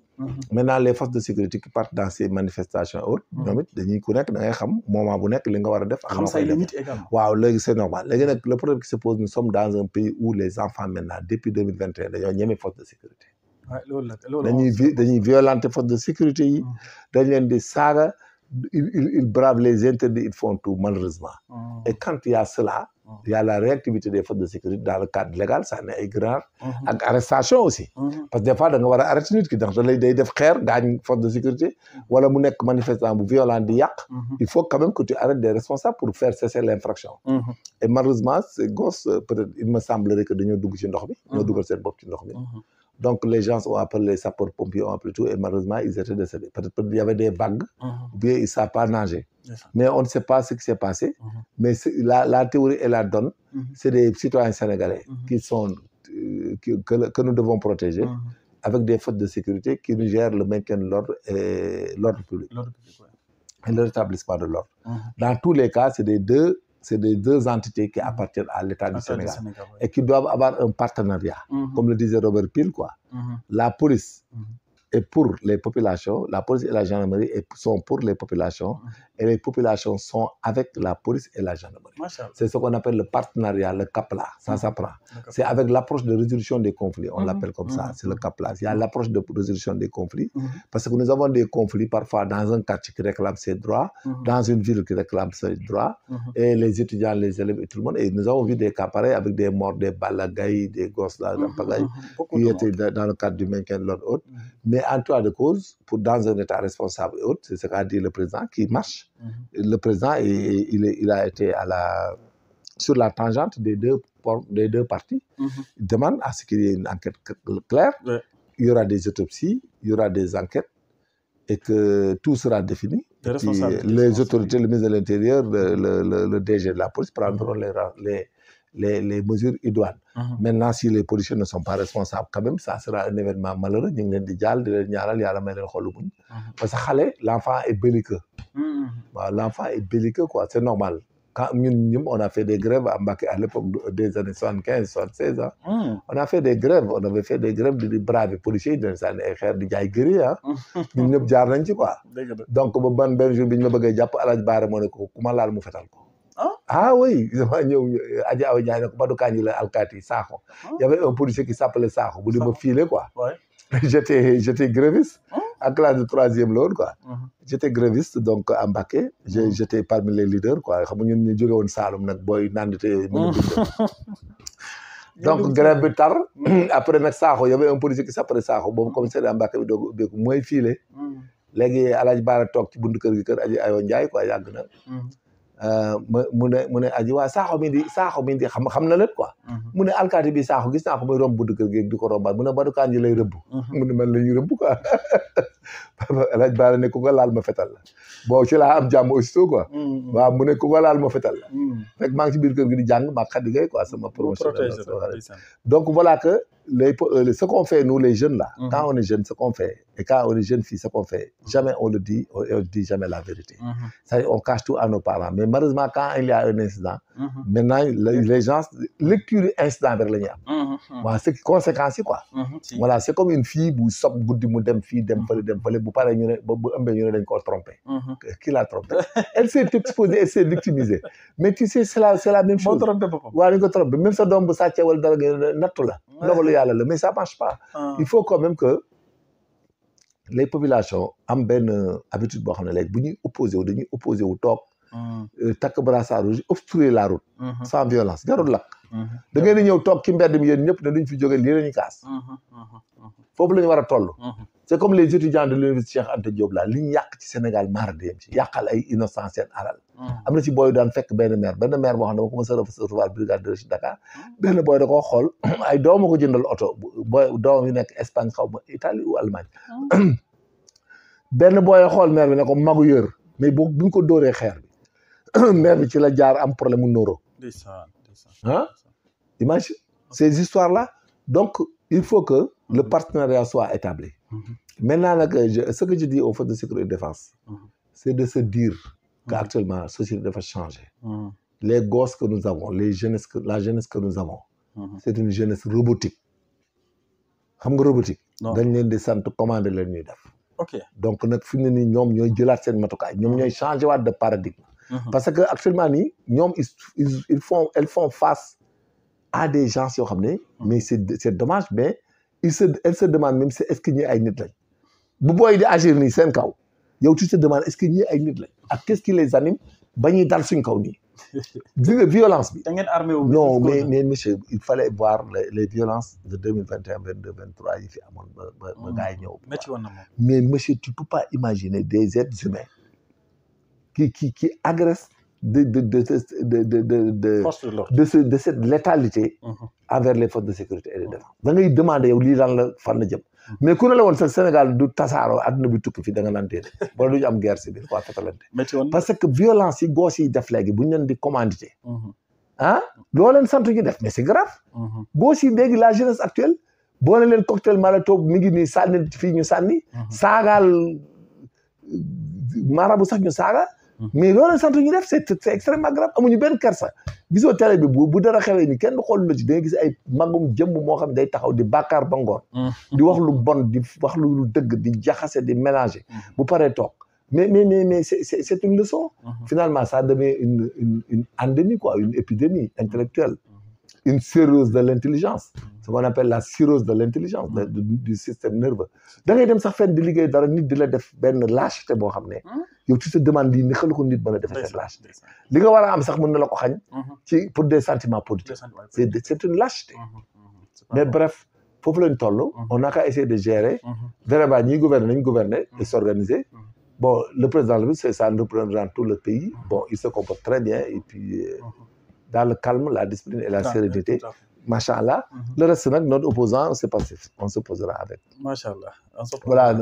maintenant les forces de sécurité qui partent dans ces manifestations et autres ñoom it dañuy ku nekk da ngay xam moment bu nekk li nga war a def
xam say limites également
waaw léegi c'est normal léegi nag le problème qui se pose nous sommes dans un pays où les enfants maintenant depuis 2021 dañoo ñeme forces de sécurité dañuy violenter forces de sécurité yi dañ leen di saaga ils bravent les interdits ils font tout malheureusement et quand il y a cela il y a la réactivité des forces de sécurité dans le cadre légal ça ne ay grenades ak arrestation aussi parce que des fois da nga war a arrêter nit ki ndax da lay day def xeer gaañ force de sécurité wala mu nekk manifestant bu violent di yàq il faut quand même que tu arrêtes des responsables pour faire cesser l'infraction et malheureusement ces gosses peut-être il me semblerait que dañoo dugg ci ndox bi ñoo duggal seen bopp ci ndox bi donc les gens ont appelé les sapeurs-pompiers ont appelé tout et malheureusement ils étaient décédés peut-être il y avait des vagues ou bien ils ne savent pas nager mais on ne sait pas ce qui s'est passé mais la théorie et la donne c'est des citoyens sénégalais qui sont que nous devons protéger avec des forces de sécurité qui nous gèrent le maintien de l'ordre et l'ordre public et le rétablissement de l'ordre dans tous les cas c'est des deux entités qui appartiennent à l'État du Sénégal et qui doivent avoir un partenariat comme le disait Robert Peel quoi la police est pour les populations la police et la gendarmerie sont pour les populations et les populations sont avec la police et la gendarmerie. C'est ce qu'on appelle le partenariat, le CAPLA, ça s'apprend. C'est avec l'approche de résolution des conflits, on l'appelle comme ça, c'est le CAPLA. Il y a l'approche de résolution des conflits, parce que nous avons des conflits parfois dans un quartier qui réclame ses droits, dans une ville qui réclame ses droits, et les étudiants, les élèves et tout le monde. Et nous avons vu des cas pareils avec des morts, des balagaïs, des gosses là, qui étaient dans le cadre du maintien de l'ordre autre. Mais en tout cas de cause, dans un État responsable et autre, c'est ce qu'a dit le président qui marche. Le président, il a été sur la tangente des deux parties. Il demande à ce qu'il y ait une enquête claire. Il y aura des autopsies, il y aura des enquêtes et que tout sera défini. Les autorités, le ministre de l'Intérieur, le DG de la police prendront les mesures idoines. Maintenant, si les policiers ne sont pas responsables, quand même, ça sera un événement malheureux. Parce que l'enfant est belliqueux. L'enfant est belliqueux, quoi. C'est normal. Quand nous, on a fait des grèves à Mbacké à l'époque des années 75, 76, hein. On a fait des grèves, on avait fait des grèves de braves policiers, de guerriers, hein. Nous ñëpp jaar nañ ci quoi. Donc ben jour bi ñu ma bëggee jàpp Alaaji Baara moo ne ko ku ma laal mu fetal ko. Ah oui, dama ñëw Adja Awa Ndiaye ne ko Badou Kandji la alkaati Sakho. Il y avait un policier qui s'appelait Sakho bu di ma filé quoi. J'étais gréviste. En classe de 3e loolu quoi. J'étais gréviste donc à Mbacké. J'étais parmi les leaders quoi. Xam nga ñun ñu jóge woon Saloum nag booy nandite mën a donc grève bi tar. Après nag Sakho y avait un policier qui s'appelait Sakho boobu commissaire à Mbacké bi doog ubbeeku mooy filé. Léegi Alaaji Baara toog ci buntu kër gi kër Adja Awa Ndiaye quoi yàgg na. mu ne aji waa Sakho mi di xam na lépp quoi. mu ne alkaati bi Sakho gis naa ko muy romb buntu kër gi di ko rombaat mu ne Badou Kandji lay rëbb. mu ne man la ñuy rëbb quoi. Alaaji Baara ne ku ko laal ma fetal la. Bon ci laa am jàmm aussitôt quoi. waaw mu ne ku ko laal ma fetal la. fekk maa ngi ci biir kër gi di jàng maa Khady Gueye quoi sama promotion. Donc voilà que ce qu'on fait nous les jeunes là. Quand on est jeune ce qu'on fait et quand on est jeune fille ce qu'on fait jamais on le dit, on dit jamais la vérité. C'est-à-dire on cache tout à nos parents mais malheureusement quand il y a un incident. Maintenant les gens lecture incident rek la ñuy am. waaw c'est conséquence yi quoi. Voilà c'est comme une fille bu sob guddi mu dem fii dem fële bu paree ñu ne bu ëmbee ñu ne dañ koo trompé. Qui l'a trompé? Elle s'est exposée, elle s'est victimisée. Mais tu sais c'est la même chose. waaw dañ ko trompé même sa doom bu sàccee wala dara nga nattu la. Ndogalu yàlla la mais ça marche pas. Il faut quand même que les populations am benn habitude boo xam ne léegi bu ñuy opposé wu toog. takk brassard rouge obstruer la route. sans violence jarul lakk. da ngeen di ñëw toog ci mbedd mi yéen ñëpp ne duñ fi jóge lii la ñuy kaas. foofu la ñu war a toll. c'est comme les étudiants de l'université Cheikh Anta Diop là li ñu yàq ci Sénégal maar dem ci yàqal ay innocent seen alal. am na ci booy daan fekk benn maire boo xam ne dama ko mos a recevoir brigade de recherche Dakar. benn booy da koo xool ay dooma ko jëndal oto booy doomam yu nekk Espagne xaw ma Italie ou Allemagne. benn booy xool maire bi ne ko magu yër mais bu ñu ko dóoree xeer bi maire bi ci la jaar am problème mu neuro. ah imagine ces histoires là donc il faut que le partenariat soit établi. Maintenant nag ce que je dis aux forces de sécurité et de défense. C'est de se dire qu'actuellement la société dafa changer. Les gosses que nous avons la jeunesse que nous avons. C'est une jeunesse robotique. xam nga robotique. dañ leen di sant commander leen ñuy def.
ok
donc nag fi mu ne nii ñoom ñooy jëlaat seen matukaay ñoom ñooy changer waat de paradigme. parce que actuellement nii ñoom elles font face à des gens yoo xam ne. mais c'est dommage mais elles se demandent même est-ce que ñii ay nit lañ. bu booy di agir nii seen kaw yow tu te demandes est-ce que ñii ay nit lañ ak qu'est-ce qui les anime ba ñuy dal suñ kaw nii. violence bi.
da ngeen armé wu.
non mais monsieur il fallait voir les violences de 2021 22 23 yi fi amoon ba gars yi ñëw.
métti woon na moom.
mais monsieur tu peux pas imaginer des êtres humains qui agressent de cette létalité envers les forces de sécurité et de défense. da ngay demander yow lii lan la fan la jëm. mais ku ne la woon sax Sénégal du tasaaroo àdduna bi tukki fi da nga naan déedéet wala du ñu am guerre civile quoi fetalante. parce que violence yi gos yi def léegi bu ñu leen di commandité. loo leen sant ñu def mais c'est grave. gos yi léegi la jeunesse actuelle boo ne leen cocktail Molotov mi ngi nii sànni fii ñu sànni. saagaal marabu sax ñu saaga. mais loo leen sant ñu def c'est extrêmement grave amuñu benn kersa. gisoo télé bi bu dara xewee ni kenn xool la ci da nga gis ay magum jëmm moo xam ne day taxaw di bàkkaar ba ngoon di wax lu bon di wax lu dëgg di jaxase di mélanger bu paree toog mais c'est une leçon. Finalement, ça devient une endémie, quoi, une épidémie intellectuelle. Une cirrhose de l'intelligence. Ce qu'on appelle la cirrhose de l'intelligence, du système nerveux. Da ngay dem sax fenn di liggéey dara nit di la def benn lâcheté boo xam ne. yow tu te demandes lii naka la ko nit mën a defee cette lâcheté. li nga war a am sax mën na la ko xañ. pour des sentiments politiques. c'est une lâcheté. mais bref foofu lañ toll. on n'a qu'à essayer de gérer. vraiment ñiy gouverner nañ gouverner et s'organiser. Bon, le président c'est un représentant tout le pays. Bon, il se comporte très bien et puis dans le calme, la discipline et la sérénité. Machallah. Le reste, notre opposant, c'est passif. On se posera avec.
Machallah.
Voilà,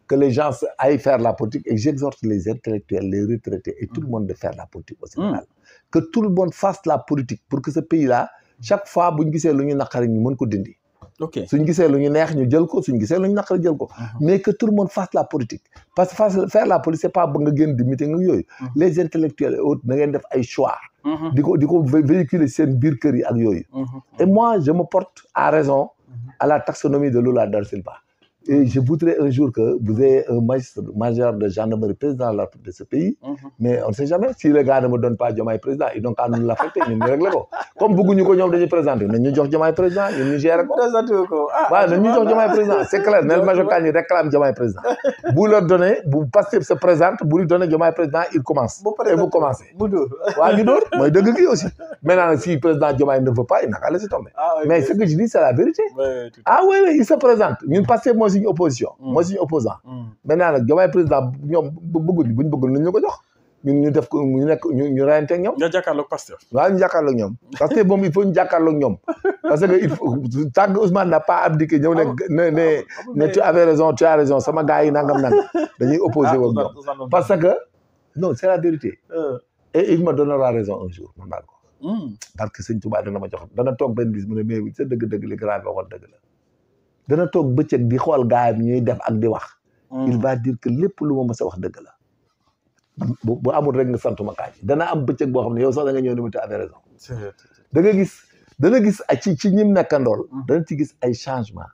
que les gens aillent faire la politique et j'exhorte les intellectuels, les retraités et tout le monde de faire la politique au Sénégal. Que tout le monde fasse la politique pour que ce pays-là, chaque fois, si nous avons une dindi.
Ok.
Si nous avons une neex ñu jël ko, si nous avons une jël ko. Mais que tout le monde fasse la politique. Parce que faire la politique, c'est pas bon de meeting. Les intellectuels et autres, ils font des choix. Ils véhiculer seen biir kër yi ak yooyu. Et moi, je me porte à raison à la taxonomie de Lula da Silva. Et je voudrais un jour que vous ayez un major de gendarmerie président de ce pays. Mais on ne sait jamais. Si les gars ne me donnent pas Diomaye président, ils n'ont qu'à nous l'affecter. Nous régler ko. Comme beaucoup de gens nous présenter, nous jox Diomaye président, nous gérons ko. Ouais, nous jox Diomaye président. C'est clair. Le major Kani réclame Diomaye président. Vous leur donnez, vous passez se présente, vous lui donnez Diomaye président, il commence. Et vous commencez. Ouais, ñu door. Moi, de qui aussi. Maintenant, si le président Diomaye ne veut pas, il n'a qu'à laisser tomber. Mais ce que je dis, c'est la vérité. Ah oui, il se présente. Nous passons moi une opposition. Moi je suis opposant. Maintenant nag Diomaye président ñoom bëgguñu buñ bëggul nañ ñu ko jox ñun ñu def ko ñu rayante ak ñoom.
nga jàkkaarloog Pastef.
waaw ñu jàkkaarloog ñoom. parce que moom il faut ñu jàkkaarloog ñoom. parce que il faut tant que Ousmane n'a pas abdiqué ñëw ne tu avais raison tu as raison sama gars yi nangam dañuy opposé woon ñoom. parce que non c'est la vérité. Et il me donnera raison un jour man baal ko. parce que Sëñ Touba dana ma jox dana toog benn bis mu ne mais sa dëgg-dëgg li grave waxoon dëgg la. dana toog bëccëg di xool gaayam ñuy def ak di wax. il va dire que lépp lu ma mës a wax dëgg la. bu amul rek nga sant ma kaay dana am bëccëg boo xam ne yow sax da nga ñëw ne ma tu avais raison. dana gis ci ñim nekkandool. dana ci gis ay changement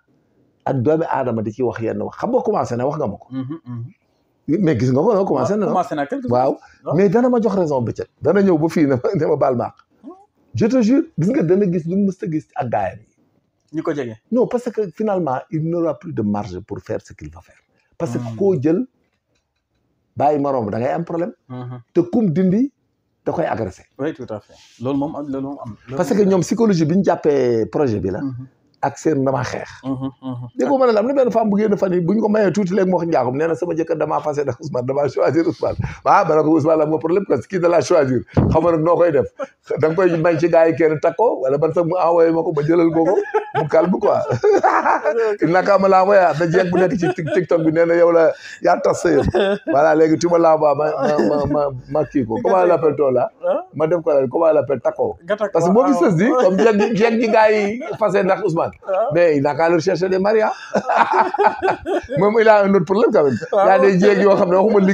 ak doomi aadama di ci wax yenn wax xam nga commencé na wax nga ma ko. mais gis nga ko non commencé na. waaw mais dana ma jox raison bëccëg. dana ñëw ba fii ne ma baal maaq. je te jure gis nga dana gis lu mu mës a gis ak gaayam yi. Non, parce que finalement, il n'aura plus de marge pour faire ce qu'il va faire. Parce que koo jël bàyyi morom da ngay am problème. te kum dindi da koy agressé.
Oui, tout à fait. loolu moom am.
parce que ñoom psychologie bi ñu jàppee projet bi la. ak seen dama xeex. dégg nga ma ne la am na benn femme bu génn fan yi bu ñu ko mayee tuuti léegi mu wax njaaxum nee na sama jëkkër damaa fase da Ousmane damaa choisir Ousmane ba na ko Ousmane am nga problème parce que kii da laa choisir xam nga nag noo koy def da nga koy may ci gars yi kenn takk ko wala man sax mu envoyé ma ko ba jëlal ko mu calme quoi il naka ma la envoyé da jeeg bu nekk ci TikTok bi nee na yow la yaa tas sa yëpp voilà léegi tu ma l'envoies ma kii ko comment l'appelle toi là ma def ko la comment l'appelle takko parce que boo gis sës di comme jeeg ji gars yi fase ndax Ousmane mais il n'a qu'à leur chercher des marias. Même il a un autre problème quand même. Il y a des gens qui ont mais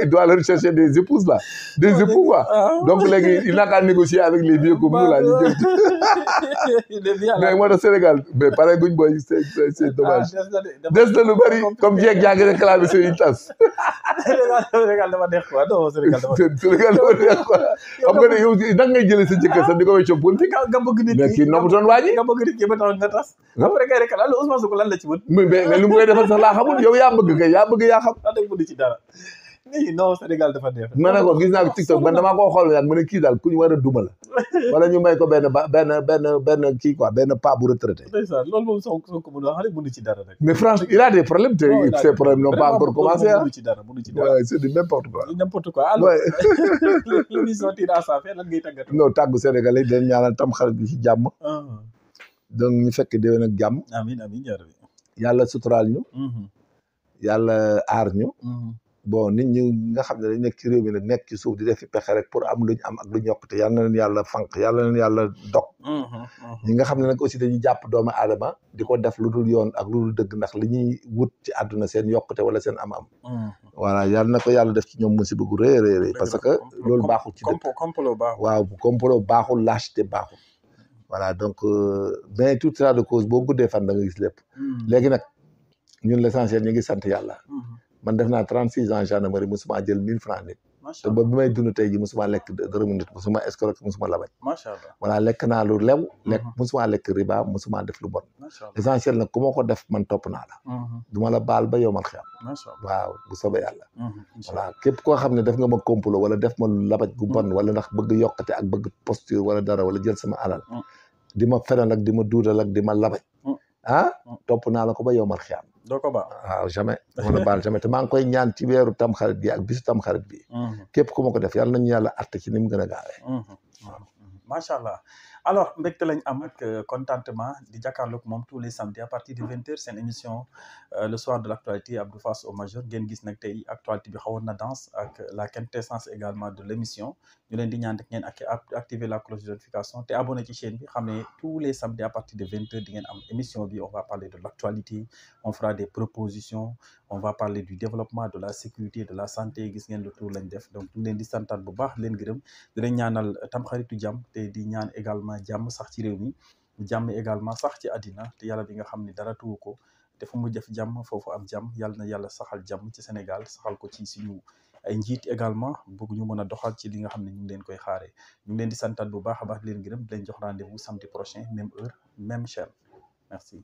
il doit leur chercher des épouses là. Des époux quoi. Donc il n'a qu'à négocier avec les vieux comme nous là. Mais moi au Sénégal, mais pareil, c'est dommage. Des de le bari, comme Dieu qui a réclamé sur une tasse.
Sénégal dama neex quoi. Non, Sénégal dama
neex quoi. Xam nga ne yow da ngay jëlee sa jëkkër sa di ko wéccoo politique.
Nga bëgg nit
mais kii nobutoon waa ji.
Nga bëgg nit ki ba tax nga tas. Après kay rek la Ousmane Sonko lan la ci mën.
mais lu mu koy defal sax laa xamul yow yaa bëgg kay yaa xam.
Dëgg bu ci dara. Non Sénégal dafa neex.
ma ne ko gis naa ko TikTok man damaa koo xool nag ma ne kii daal ku ñu war a duma la. wala ñu may ko benn kii quoi benn pas bu retraité.
loolu moom Sonko mënu wax rek mënu ci dara rek.
mais franchement il a des problèmes te ces problèmes n'ont pas encore commencé
mënu ci dara.
Ouais, c'est du n'importe quoi.
N'importe quoi. Alors l'émission tire à sa fin lan ngay tàggatoo.
non tàggu Sénégalais dañ ñaanal tam xarit bi ci jàmm. donc ñu fekk déwén ak jàmm.
amiin amiin
yàlla suturaal ñu. yàlla aar ñu. bon nit ñi nga xam ne dañ nekk ci réew mi nag nekk ci suuf di def fi pexe rek pour am luñ am ak luñ yokkute yal na leen yàlla fanq yàlla na leen yàlla dog. ñi nga xam ne nag aussi dañuy jàpp doomu aadama di ko def lu dul yoon ak lu dul dëgg ndax li ñuy wut ci àdduna seen yokkute wala seen am-am. voilà yal na ko yàlla def ci ñoom musiba gu rëy a rëy parce que loolu baaxul ci dëkk.
complot baaxul.
waaw complot baaxul lâcheté baaxul. voilà donc mais tout ça de cause boo guddee fan da nga gis lépp. léegi nag ñun l'essentiel ñu ngi sant yàlla. man def naa 36 ans gendarmerie musuma jël 1000 francs nit
macha
te
allah
ba bi may dund tey ji musuma lekk dërëmu nit musuma escroquer musuma labaj
macha allah.
voilà lekk naa lu lew lekk musuma lekk riba musuma def lu bon
macha allah
l'essentiel nag ku ma ko def man topp naa la duma la baal ba yow man xiyam
macha allah.
waaw bu soobee yàlla
incha
voilà képp koo xam ne def nga ma complot wala def ma labaj gu bon wala ndax bëgg yokkate ak bëgg posture wala dara wala jël sama alal di ma fenal ak di ma duudal ak di ma labaj topp naa la ko ba yow mal xiyam
doo ko baax.
waaw jamais dama la baal jamais te maa ngi koy ñaan ci weeru tamxarit gi ak bisu tamxarit bi képp ku ma ko def yàlla nañu yàlla atte ci ni mu gën a gaawee
macha allah alors mbégte lañ am ak contentement di jàkkaarloog moom tous les samedis à partir de 20h seen émission le soir de l'actualité Abdou Fass au majeur ngeen gis nag tey actualité bi xawoon na danse ak la quintessence également de l'émission ñu leen di ñaan rek ngeen activer la cloche de notification te abonné ci chaîne bi xam ne tous les samedis à partir de 20h di ngeen am émission bi on va parler de l'actualité on fera des propositions on va parler du développement de la sécurité de la santé gis ngeen le tour lañ def donc ñu leen di santaat bu baax leen gërëm di leen ñaanal tamxaritu jàmm te di ñaan également jàmm sax ci réew mi jàmm également sax ci àddina te yàlla bi nga xam ne dara tuwu ko te fu mu def jàmm foofu am jàmm yàlla na yàlla saxal jàmm ci Sénégal saxal ko ci suñu ay njiit également bëgg ñu mën a doxal ci li nga xam ne ñu ngi leen koy xaaree ñu ngi leen di santaat bu baax a baax di leen gërëm di leen jox rendez-vous samedi prochain même heure même chaîne merci